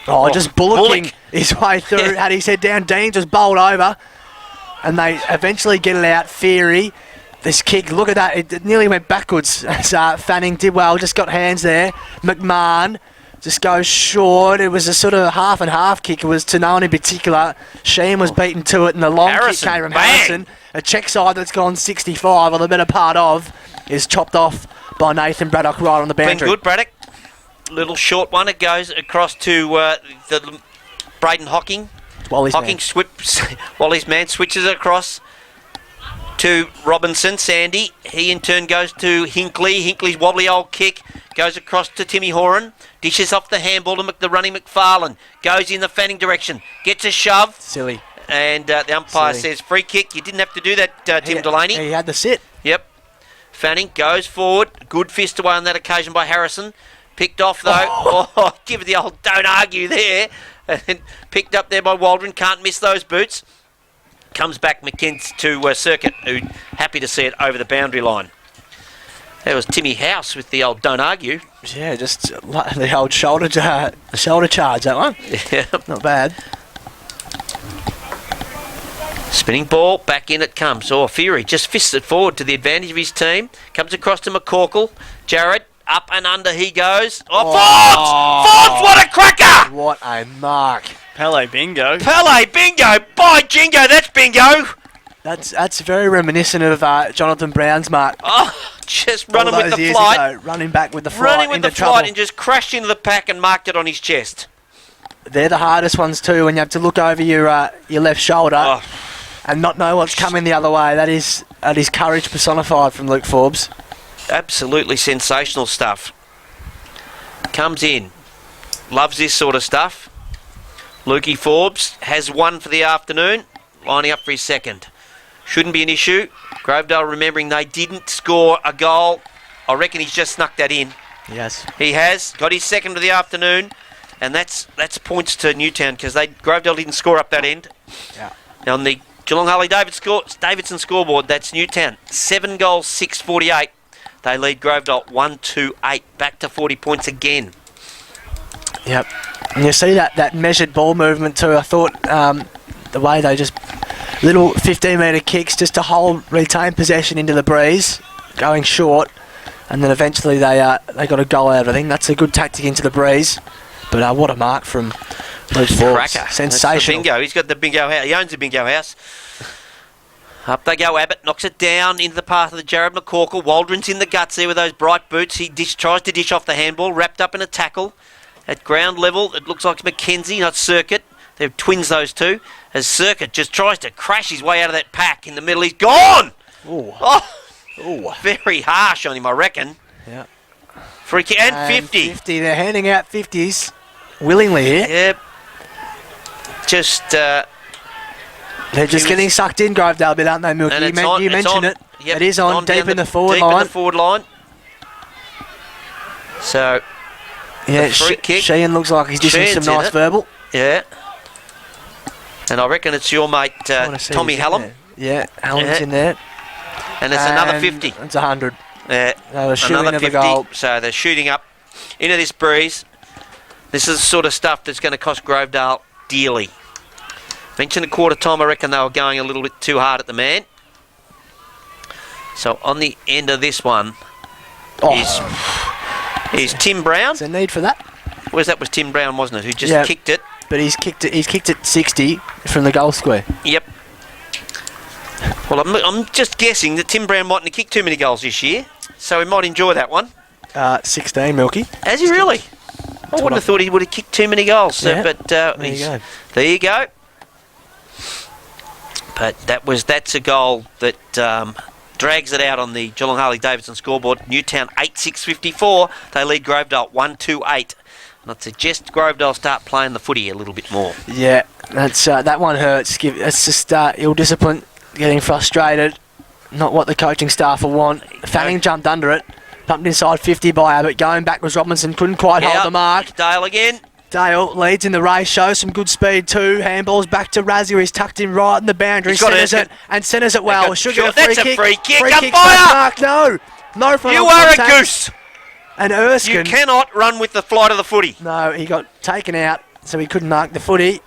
Just bullocking his way through. Had his head down. Dean just bowled over. And they eventually get it out. Theory. This kick, look at that. It nearly went backwards as Fanning did well. Just got hands there. McMahon just goes short. It was a sort of half and half kick. It was to no one in particular. Sheen was beaten to it, and the long kick came from Harrison. A check side that's gone 65, or the better part of, is chopped off by Nathan Braddock right on the boundary. Been good, Braddock. Little short one. It goes across to the Braden Hocking. Wally's man switches it across to Robinson, Sandy. He in turn goes to Hinkley. Hinkley's wobbly old kick goes across to Timmy Horan. Dishes off the handball to the running McFarlane. Goes in the Fanning direction. Gets a shove. Silly. And the umpire says free kick. You didn't have to do that, Tim Delaney. He had the sit. Yep. Fanning goes forward. Good fist away on that occasion by Harrison. Picked off though. Give it the old don't argue there. And picked up there by Waldron. Can't miss those boots. Comes back McKenzie to Circuit, who happy to see it over the boundary line. That was Timmy House with the old don't argue. Yeah, just like the old shoulder charge, that one. Yeah. Not bad. Spinning ball, back in it comes. Fury just fists it forward to the advantage of his team. Comes across to McCorkle. Jared, up and under he goes. Forbes! What a cracker! What a mark. Pele bingo. Pele bingo! By jingo, that's bingo! That's very reminiscent of Jonathan Brown's mark. Just running All with those the years flight. ago, running back with the flight Running with into the trouble. flight and just crashed into the pack and marked it on his chest. They're the hardest ones too, when you have to look over your left shoulder and not know what's coming the other way. That is courage personified from Luke Forbes. Absolutely sensational stuff. Comes in. Loves this sort of stuff. Lukey Forbes has one for the afternoon, lining up for his second. Shouldn't be an issue. Grovedale remembering they didn't score a goal. I reckon he's just snuck that in. Yes. He has. Got his second of the afternoon. And that's points to Newtown because Grovedale didn't score up that end. Yeah. Now on the Geelong Harley Davidson scoreboard, that's Newtown. 7 goals, 6-48. They lead Grovedale 1-2-8. Back to 40 points again. Yep. And you see that measured ball movement too. I thought the way they just little 15-metre kicks just to retain possession into the breeze, going short, and then eventually they got a goal out of it. I think that's a good tactic into the breeze. But what a mark from Luke Forbes. Cracker. Sensational. Bingo. He's got the bingo house. He owns the bingo house. Up they go, Abbott knocks it down into the path of the Jared McCorkle. Waldron's in the guts there with those bright boots. He tries to dish off the handball, wrapped up in a tackle. At ground level, it looks like McKenzie, not Circuit. They're twins, those two. As Circuit just tries to crash his way out of that pack in the middle. He's gone! Ooh. Ooh. Very harsh on him, I reckon. Yeah. Free kick and 50. 50. They're handing out 50s willingly here. Yep. Just... They're just getting sucked in, Grovedale, a bit, aren't they, Milky? You mentioned it. Yep. It is on deep in the forward line. line. In the forward line. So... Yeah, free kick. Sheehan looks like he's dishing some nice verbal. Yeah. And I reckon it's your mate, Tommy Hallam. Yeah, Hallam's in there. And it's another 50. It's 100. Yeah. They were shooting another of the 50. goal. So they're shooting up into this breeze. This is the sort of stuff that's going to cost Grovedale dearly. Mentioned a quarter time, I reckon they were going a little bit too hard at the man. So on the end of this one is Tim Brown. Is there a need for that? That was Tim Brown, wasn't it? Who just kicked it. But he's kicked it 60 from the goal square. Yep. Well, I'm just guessing that Tim Brown mightn't have kicked too many goals this year, so he might enjoy that one. 16, Milky. Has he really? I wouldn't have thought he would have kicked too many goals. Yeah. But there you go. But that's a goal that drags it out on the Geelong Harley-Davidson scoreboard. Newtown 8-6-54. They lead Grovedale 1-2-8. And I'd suggest Grovedale start playing the footy a little bit more. Yeah, that's that one hurts. It's just ill discipline, getting frustrated. Not what the coaching staff will want. Fanning jumped under it. Pumped inside 50 by Abbott. Going back was Robinson. Couldn't quite hold the mark. Dale again. Dale leads in the race, shows some good speed too. Handballs back to Razzie. He's tucked in right in the boundary. Centres it and centres it well. Should get a free That's kick. a free kick. Free kick Fire! mark. No front You on are contact. a goose. And Erskine. You cannot run with the flight of the footy. No, he got taken out, so he couldn't mark the footy.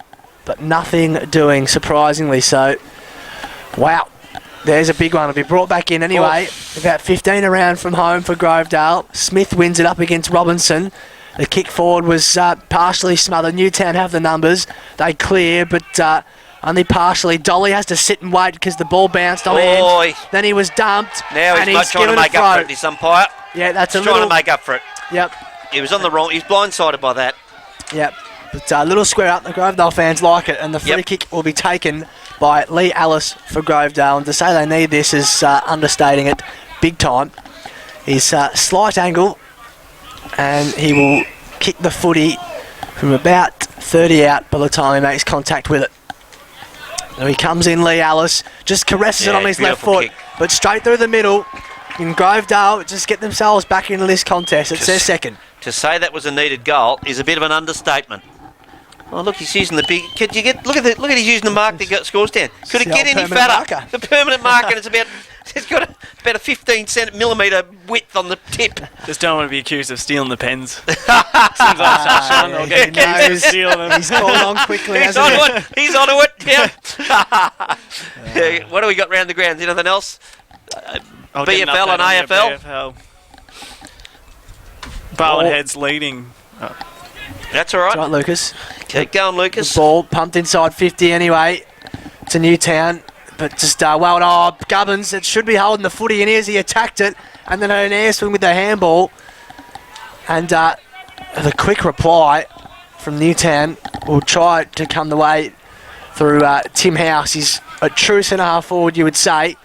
But nothing doing, surprisingly so. Wow. There's a big one. It'll be brought back in anyway. About 15 around from home for Grovedale. Smith wins it up against Robinson. The kick forward was partially smothered. Newtown have the numbers. They clear, but only partially. Dolly has to sit and wait because the ball bounced on him. Then he was dumped. Now and he's trying to make up for it, this umpire. Yeah, that's he's trying to make up for it. Yep. He was on the wrong. He's blindsided by that. Yep. But a little square up. The Grovedale fans like it, and the free kick will be taken by Lee Ellis for Grovedale. And to say they need this is understating it big time. He's slight angle, and he will kick the footy from about 30 out by the time he makes contact with it. So he comes in, Lee Ellis, just caresses it on his left foot, but straight through the middle. In Grovedale, just get themselves back into this contest. It's their second. To say that was a needed goal is a bit of an understatement. Oh, look, he's using the big. Could you get? Look at he's using the mark to get scores down. Could it get any fatter? Marker. The permanent marker. It's got about a 15 millimetre width on the tip. Just don't want to be accused of stealing the pens. He's called on quickly. He's onto it. He's onto it. Yeah. What do we got round the grounds? Anything else? BFL and AFL. Barwon Heads leading. That's all right. That's right, Lucas. Keep going, Lucas. The ball pumped inside 50 anyway to Newtown. But just, Gubbins, it should be holding the footy in here as he attacked it. And then an air swing with the handball. And the quick reply from Newtown will try to come the way through Tim House. He's a true centre-half forward, you would say.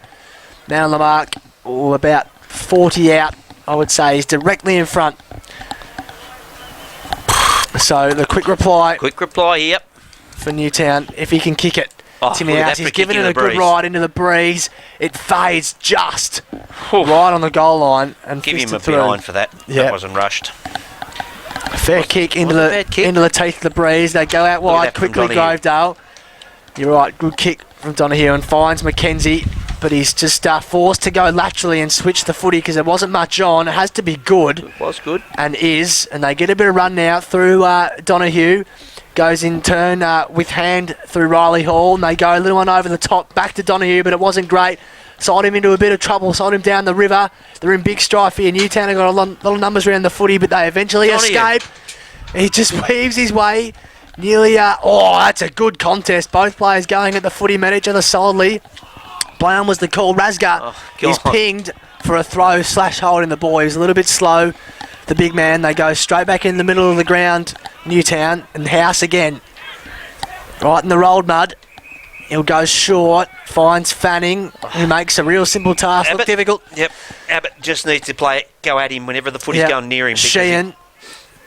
Now on the mark, about 40 out, I would say. He's directly in front. So the quick reply. Quick reply, yep. For Newtown, if he can kick it. Timmy look at House, that he's for giving it kicking a the good breeze. ride into the breeze. It fades just right on the goal line and Give him fisted a through. behind for that. Yeah. That wasn't rushed. Fair kick into the teeth of the breeze. They go out wide that from quickly, Donahue. Grovedale. You're right, good kick from Donahue and finds Mackenzie, but he's just forced to go laterally and switch the footy because there wasn't much on. It has to be good. It was good. And they get a bit of run now through Donahue. Goes in turn with hand through Riley Hall, and they go a little one over the top, back to Donahue, but it wasn't great. Sold him into a bit of trouble, sold him down the river. They're in big strife here. Newtown have got a lot of numbers around the footy, but they eventually escape. He just weaves his way nearly... that's a good contest. Both players going at the footy, met each other solidly. Brown was the call. Rasgar is pinged for a throw / hold in the ball. He was a little bit slow. The big man, they go straight back in the middle of the ground, Newtown, and House again. Right in the rolled mud. He'll go short, finds Fanning, who makes a real simple task look difficult. Yep, Abbott just needs to go at him whenever the footy's going near him. Sheehan,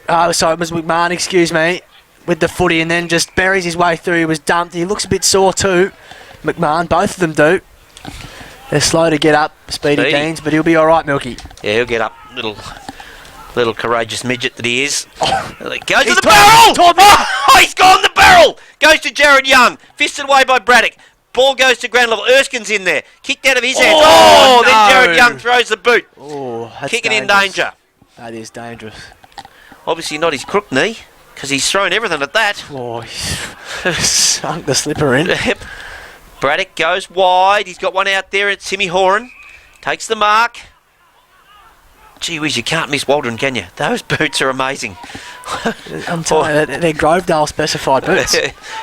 sorry, it was McMahon, excuse me, with the footy, and then just buries his way through. He was dumped. He looks a bit sore too, McMahon. Both of them do. They're slow to get up, Speedy Deans, but he'll be all right, Milky. Yeah, he'll get up, little courageous midget that he is. Goes to the barrel! He's gone the barrel! Goes to Jared Young. Fisted away by Braddock. Ball goes to ground level. Erskine's in there. Kicked out of his hands. No. Then Jared Young throws the boot. That's Kicking dangerous. in danger. That is dangerous. Obviously not his crook knee, because he's thrown everything at that. He sunk the slipper in. Yep. Braddock goes wide. He's got one out there at Timmy Horan. Takes the mark. Gee whiz, you can't miss Waldron, can you? Those boots are amazing. I'm telling you, they're Grovedale specified boots.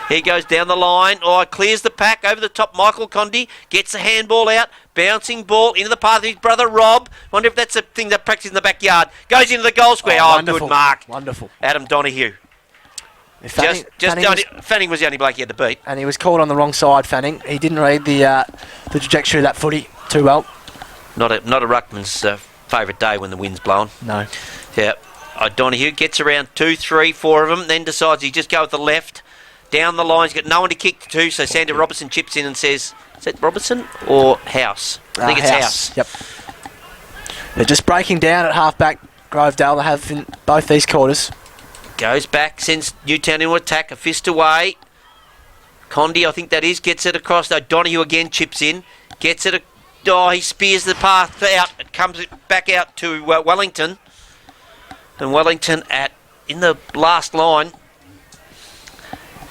He goes down the line. Clears the pack over the top. Michael Condi gets the handball out. Bouncing ball into the path of his brother Rob. Wonder if that's a thing they practice in the backyard. Goes into the goal square. Good mark. Wonderful. Adam Donahue. Fanning was the only bloke he had to beat. And he was caught on the wrong side, Fanning. He didn't read the trajectory of that footy too well. Not a ruckman's favourite day when the wind's blowing. No. Yeah. O'Donoghue gets around 2, 3, 4 of them, then decides he just go with the left. Down the line, he's got no one to kick to, so Sandy Robertson chips in and says, is that Robertson or House? I think it's House. Yep. They're just breaking down at half-back. Grovedale, they have in both these quarters. Goes back, sends Newtown into attack, a fist away. Condi, I think that is, gets it across. O'Donoghue again chips in, gets it. He spears the path out. It comes back out to Wellington. And Wellington in the last line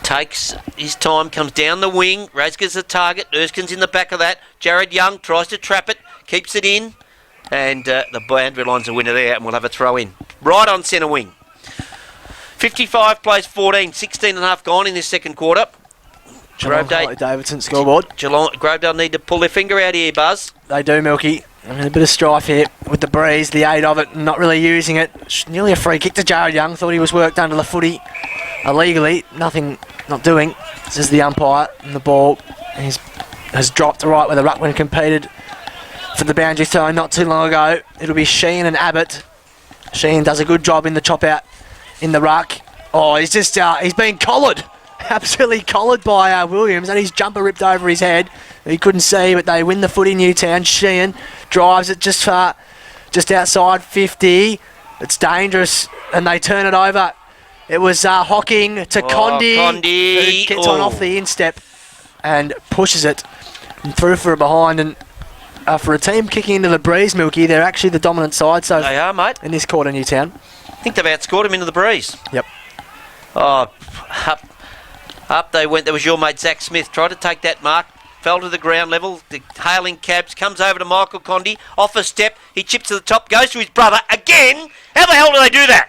takes his time, comes down the wing. Rasker's the target. Erskine's in the back of that. Jared Young tries to trap it, keeps it in. And the boundary line's a winner there, and we'll have a throw in. Right on centre wing. 55 plays 14, 16 and a half gone in this second quarter. Grovedale Davidson scoreboard. Grovedale need to pull their finger out here, Buzz. They do, Milky. I mean, a bit of strife here with the breeze, the aid of it, not really using it. Nearly a free kick to Jared Young. Thought he was worked under the footy illegally. Nothing, not doing. This is the umpire, and the ball has dropped right where the ruckman competed for the boundary throw not too long ago. It'll be Sheehan and Abbott. Sheehan does a good job in the chop out in the ruck. Oh, he's just he's been collared. Absolutely collared by Williams, and his jumper ripped over his head. He couldn't see, but they win the footy. Newtown. Sheehan drives it just outside 50. It's dangerous, and they turn it over. It was Hocking to Condi, who gets on off the instep and pushes it and through for a behind. And for a team kicking into the breeze, Milky, they're actually the dominant side. So they are, mate. In this quarter, Newtown. I think they've outscored him into the breeze. Yep. Oh, up they went. There was your mate Zach Smith. Tried to take that mark. Fell to the ground level. The hailing cabs comes over to Michael Condi. Off a step. He chips to the top. Goes to his brother again. How the hell do they do that?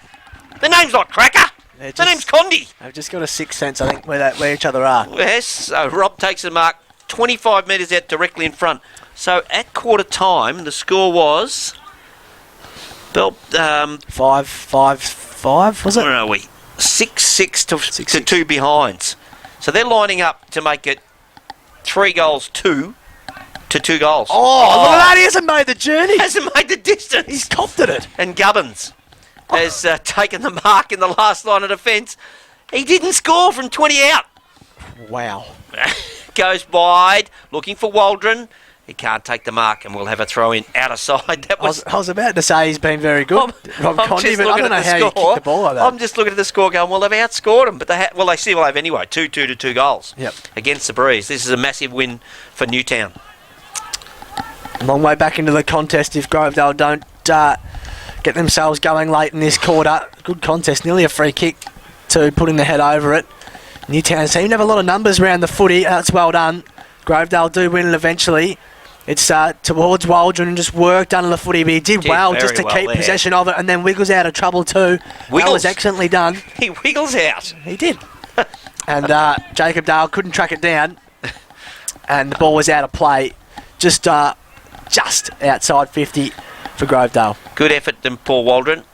The name's not Cracker. The name's Condi. They've just got a sixth sense, I think, where each other are. Yes. So Rob takes the mark. 25 metres out directly in front. So at quarter time, the score was... 5-5-5, was it? Where are we? 6-6 to 2 behinds. So they're lining up to make it 3 goals, 2 to 2 goals. Oh, look at that. He hasn't made the journey. Hasn't made the distance. He's copped at it. And Gubbins has taken the mark in the last line of defence. He didn't score from 20 out. Wow. Goes wide, looking for Waldron. He can't take the mark, and we'll have a throw in out of side. That was. I was about to say he's been very good, Rob Condi, but I don't know how you kick the ball like that. I'm just looking at the score going, well, they've outscored them, but they still have anyway. 2-2 to 2 goals. Yep. Against the Breeze. This is a massive win for Newtown. Long way back into the contest if Grovedale don't get themselves going late in this quarter. Good contest, nearly a free kick to putting the head over it. Newtown seem to have a lot of numbers around the footy. That's well done. Grovedale do win it eventually. It's towards Waldron and just worked under the footy, but he did well just to keep possession of it, and then Wiggles out of trouble too. That was excellently done. He wiggles out. He did. And Jacob Dale couldn't track it down, and the ball was out of play, just outside 50 for Grovedale. Good effort from Paul Waldron.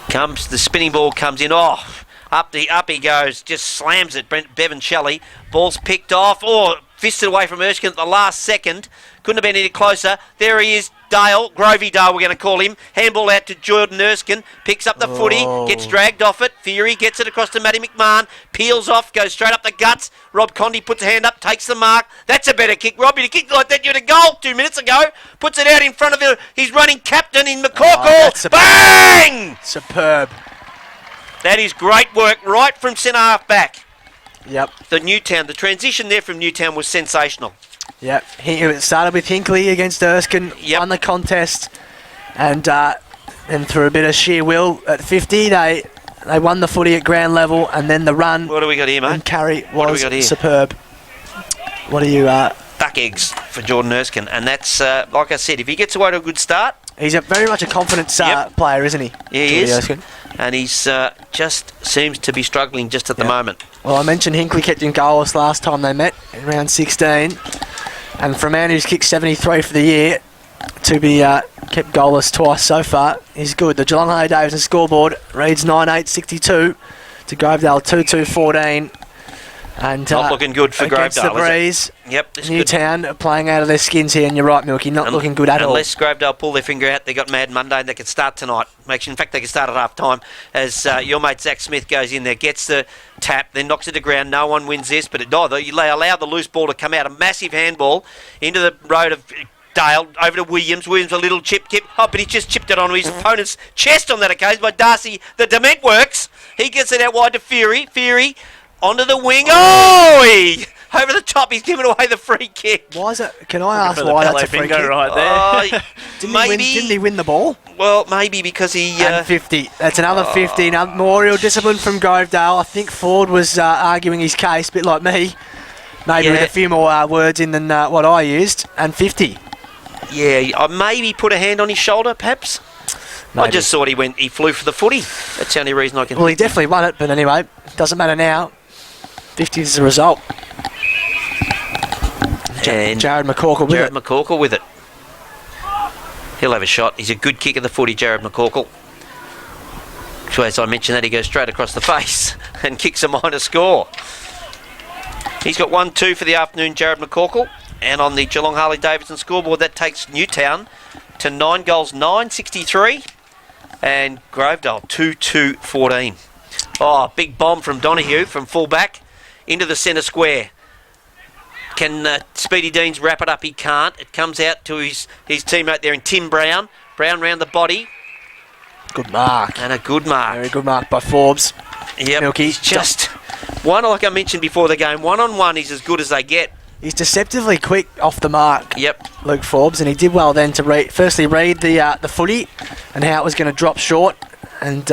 The spinning ball comes in. Oh, up he goes, just slams it. Bevan Shelley. Ball's picked off. Oh, fisted away from Erskine at the last second. Couldn't have been any closer. There he is, Dale. Grovedale, we're going to call him. Handball out to Jordan Erskine. Picks up the footy. Gets dragged off it. Fury gets it across to Matty McMahon. Peels off. Goes straight up the guts. Rob Condi puts a hand up. Takes the mark. That's a better kick. Rob, you kicked like that. You had a goal 2 minutes ago. Puts it out in front of his running captain in McCorkle. Bang! Superb. That is great work right from centre half back. Yep. The transition there from Newtown was sensational. Yep. It started with Hinkley against Erskine, won the contest, and through a bit of sheer will at 50, they won the footy at ground level, and then the run. What do we got here, mate? And carry was superb. What are you? Duck eggs for Jordan Erskine, and that's like I said, if he gets away to a good start. He's very much a confident player, isn't he? Yeah, he is. Erskine. And he's just seems to be struggling just at the moment. Well, I mentioned Hinkley kept him goalless last time they met in round 16. And for a man who's kicked 73 for the year, to be kept goalless twice so far is good. The Geelong Harley Davidson scoreboard reads 9-8-62 to Grovedale 2-2-14. And Not looking good for against Grovedale, the breeze. Yep, this Newtown are playing out of their skins here, and you're right, Milky, not looking good at all. Unless Grovedale pull their finger out, they got Mad Monday and they can start tonight. In fact, they can start at half time as your mate Zach Smith goes in there, gets the tap, then knocks it to ground. No one wins this, but they allow the loose ball to come out. A massive handball into the road of Dale, over to Williams. Williams a little chip. Oh, but he just chipped it onto his opponent's chest on that occasion by Darcy. The dement works. He gets it out wide to Fury. Fury onto the wing. Oh! Over the top, he's giving away the free kick. Why is it? Can I ask why that's a free kick? Right there. Didn't he win the ball? Well, maybe because he... and 50. That's another 50. Now, more real discipline from Grovedale. I think Ford was arguing his case, a bit like me. Maybe with a few more words in than what I used. And 50. Yeah, I maybe put a hand on his shoulder, perhaps. Maybe. I just thought he flew for the footy. That's the only reason I can... Well, he definitely won it, but anyway, doesn't matter now. 50 is the result. And Jared McCorkle with it. He'll have a shot. He's a good kick of the footy, Jared McCorkle. So as I mentioned that, he goes straight across the face and kicks a minor score. He's got 1-2 for the afternoon, Jared McCorkle. And on the Geelong Harley-Davidson scoreboard, that takes Newtown to 9 goals, 9-63. And Grovedale, 2-2-14. Oh, big bomb from Donahue from full-back into the centre square. Can Speedy Deans wrap it up? He can't. It comes out to his teammate there in Tim Brown. Brown round the body. Good mark. And a good mark. Very good mark by Forbes. Yep. Milky. He's just one, like I mentioned before the game, one-on-one is as good as they get. He's deceptively quick off the mark. Yep. Luke Forbes, and he did well then to read the footy and how it was going to drop short, and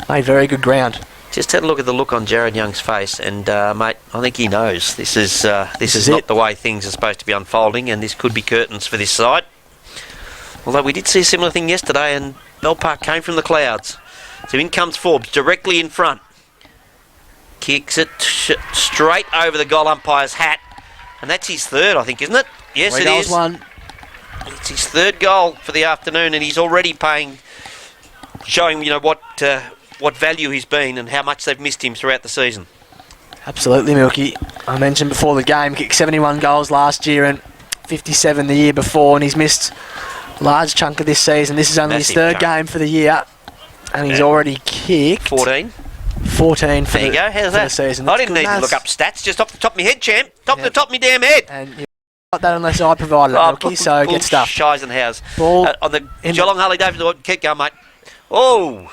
made very good ground. Just had a look at the look on Jared Young's face, and mate, I think he knows this is not the way things are supposed to be unfolding, and this could be curtains for this side. Although we did see a similar thing yesterday, and Bell Park came from the clouds. So in comes Forbes, directly in front. Kicks it straight over the goal umpire's hat, and that's his third, I think, isn't it? Yes, it is. One. It's his third goal for the afternoon, and he's already showing what value he's been and how much they've missed him throughout the season. Absolutely, Milky. I mentioned before the game, kicked 71 goals last year and 57 the year before, and he's missed a large chunk of this season. This is only his third game for the year, and he's already kicked 14 for the season. I didn't need to look up stats, just off the top of my head, champ. The top of my damn head. And you got that unless I provided it, Milky, so get stuff. Scheisenhaus. Ball on the Geelong Harley-Davidson. Keep going, mate. Oh!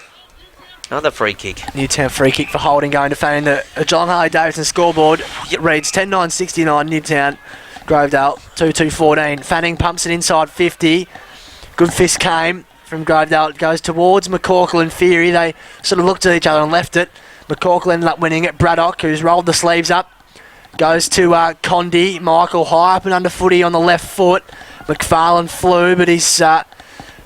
Another free kick. Newtown free kick for holding going to fan. The Geelong Harley-Davidson scoreboard reads 10-9-69 Newtown. Grovedale 2-2-14. Fanning pumps it inside 50. Good fist came from Grovedale. It goes towards McCorkle and Fury. They sort of looked at each other and left it. McCorkle ended up winning it. Braddock, who's rolled the sleeves up, goes to Condi. Michael high up and under footy on the left foot. McFarlane flew, but he's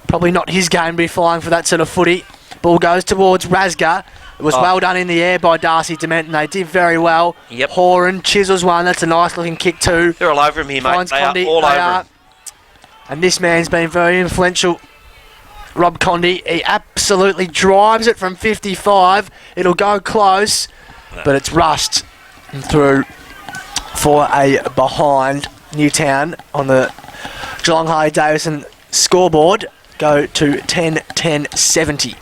probably not his game to be flying for that sort of footy. Ball goes towards Rasga. It was well done in the air by Darcy Dement, and they did very well. Yep. Horan chisels one. That's a nice looking kick too. They're all over him here, mate. Finds They Condi. are all over him. And this man's been very influential. Rob Condi, he absolutely drives it from 55. It'll go close, but it's rushed through for a behind. Newtown on the Geelong Harley-Davidson scoreboard go to 10-10-70.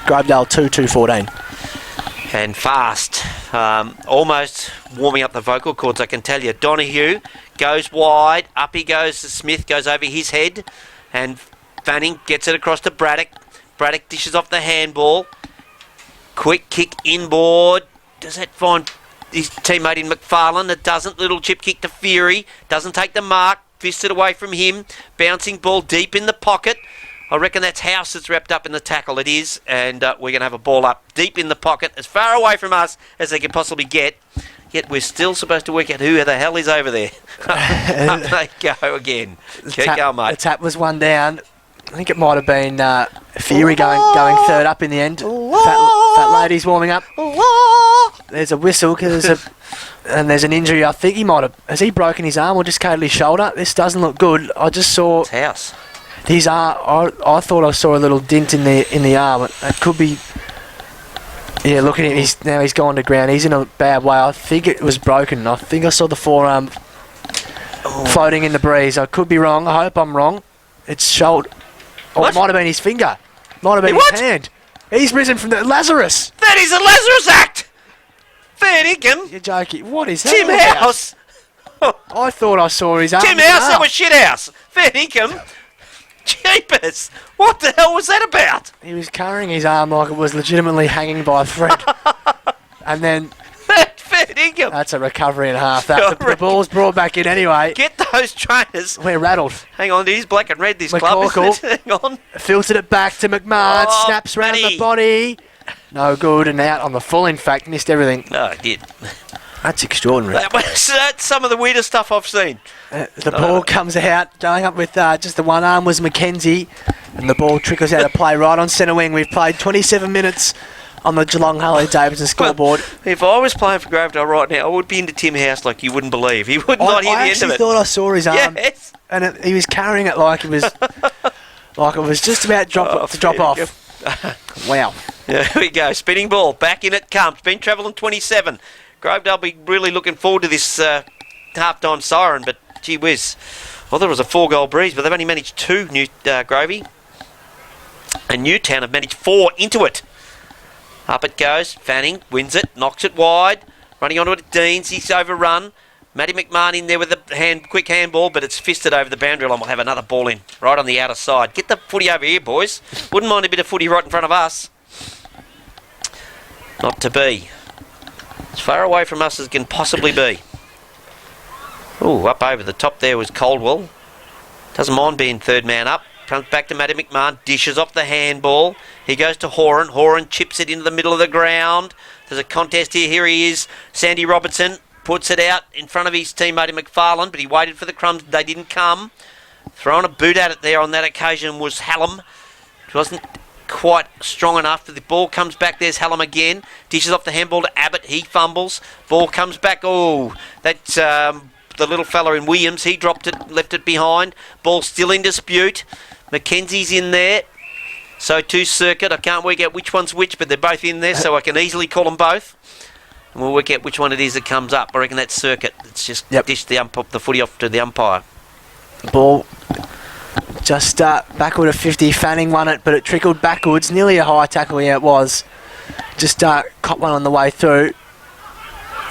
Grovedale 2-2-14. And fast. Almost warming up the vocal cords, I can tell you. Donahue goes wide. Up he goes to Smith, goes over his head. And Fanning gets it across to Braddock. Braddock dishes off the handball. Quick kick inboard. Does that find his teammate in McFarlane? It doesn't. Little chip kick to Fury. Doesn't take the mark. Fisted away from him. Bouncing ball deep in the pocket. I reckon that's House that's wrapped up in the tackle. It is. And we're going to have a ball up deep in the pocket, as far away from us as they can possibly get. Yet we're still supposed to work out who the hell is over there. Up they go again. Keep going, mate. The tap was one down. I think it might have been Fury going third up in the end. Fat lady's warming up. There's a whistle and there's an injury. I think has he broken his arm or dislocated his shoulder? This doesn't look good. I just saw it's House. His arm. I thought I saw a little dent in the arm. It could be Yeah, look at him. He's gone to ground. He's in a bad way. I think it was broken. I think I saw the forearm floating in the breeze. I could be wrong. I hope I'm wrong. It's shoulder. Or it might have been his finger. Might have been his hand. He's risen from the Lazarus. That is a Lazarus act! Fair dinkum. You're joking. What is that? Tim House. I thought I saw his arm. Tim House, that was shit house. Fair dinkum. Jeepers. What the hell was that about? He was carrying his arm like it was legitimately hanging by a thread. And then... Fair dinkum. That's a recovery and a half. The ball's brought back in anyway. Get those trainers. We're rattled. Hang on, it is black and red, this club, isn't it? Hang on. Filtered it back to McMahon. Snaps round the body. No good, and out on the full, in fact. Missed everything. No, it did. That's extraordinary. That's some of the weirdest stuff I've seen. The ball comes out, going up with just the one arm was Mackenzie, and the ball trickles out of play right on centre wing. We've played 27 minutes on the Geelong Harley-Davidson scoreboard. Well, if I was playing for Grovedale right now, I would be into Tim House like you wouldn't believe. He would not hear the end of it. I actually thought I saw his arm, yes. And he was carrying it like it was like it was just about to drop off. Wow. There we go. Spinning ball. Back in it comes. Been travelling 27. Grovedale be really looking forward to this half-time siren, but gee whiz. Well, there was a 4-goal breeze, but they've only managed 2, Grovey. And Newtown have managed 4 into it. Up it goes. Fanning wins it, knocks it wide. Running onto it, Deans. He's overrun. Matty McMahon in there with a quick handball, but it's fisted over the boundary line. We'll have another ball in, right on the outer side. Get the footy over here, boys. Wouldn't mind a bit of footy right in front of us. Not to be. As far away from us as can possibly be. Oh, up over the top there was Caldwell. Doesn't mind being third man up. Comes back to Matty McMahon. Dishes off the handball. He goes to Horan. Horan chips it into the middle of the ground. There's a contest here. Here he is. Sandy Robertson puts it out in front of his teammate McFarlane, but he waited for the crumbs. They didn't come. Throwing a boot at it there on that occasion was Hallam. It wasn't quite strong enough. The ball comes back. There's Hallam again. Dishes off the handball to Abbott. He fumbles. Ball comes back. Oh, that's the little fella in Williams. He dropped it, left it behind. Ball still in dispute. Mackenzie's in there. So too Circuit. I can't work out which one's which, but they're both in there, so I can easily call them both. And we'll work out which one it is that comes up. I reckon that's Circuit. It's just dished the footy off to the umpire. Ball just backward of 50. Fanning won it, but it trickled backwards. Nearly a high tackle, yeah, it was. Just caught one on the way through.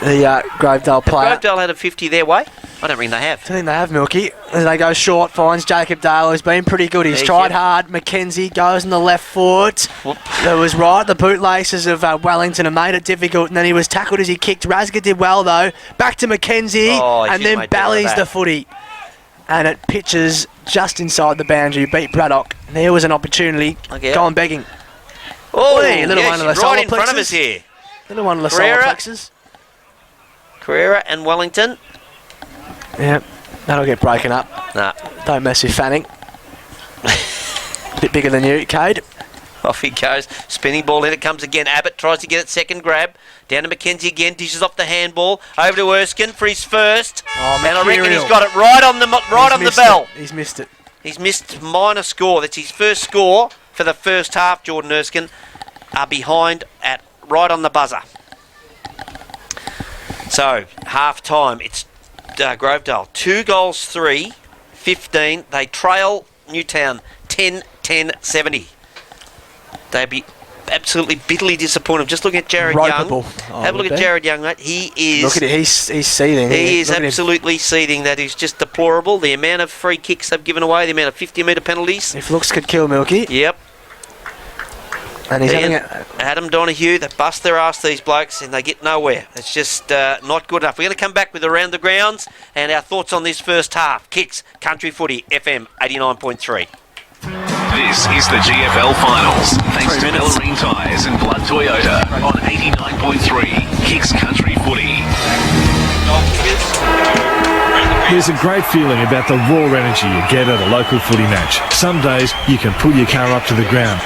The Grovedale player. Have Grovedale had a 50 their way? I don't think they have. I think they have, Milky. As they go short, finds Jacob Dale, who's been pretty good. He's tried hard. Mackenzie goes on the left foot. Whoop. That was right. The bootlaces of Wellington have made it difficult, and then he was tackled as he kicked. Rasga did well, though. Back to Mackenzie, and then ballies the footy. And it pitches just inside the boundary. Beat Braddock. There was an opportunity. Going begging. Oh, little one of the right in front of us here. Little one of the solar plexus. Carrera and Wellington. Yeah, that'll get broken up. Nah. Don't mess with Fanning. Bit bigger than you, Cade. Off he goes. Spinning ball in it comes again. Abbott tries to get it second grab. Down to Mackenzie again. Dishes off the handball. Over to Erskine for his first. Oh, and I reckon he's got it right on the bell. He's missed it. He's missed minor score. That's his first score for the first half. Jordan Erskine are behind at right on the buzzer. So, half time. It's Grovedale. 2 goals, 3, 15. They trail Newtown 10-10-70. They'd be absolutely bitterly disappointed. Just looking at Jared Young. Have a look at Jared Young, mate. He is... Look at it. He's seething. He is absolutely seething. That is just deplorable. The amount of free kicks they've given away, the amount of 50-metre penalties. If looks could kill, Milky. Yep. And he's having Adam Donoghue, they bust their ass, these blokes, and they get nowhere. It's just not good enough. We're going to come back with Around the Grounds and our thoughts on this first half. Kicks, Country Footy, FM 89.3. This is the GFL Finals, thanks to Bellarine Tyres and Blood Toyota on 89.3 Kicks Country Footy. There's a great feeling about the raw energy you get at a local footy match. Some days you can pull your car up to the ground.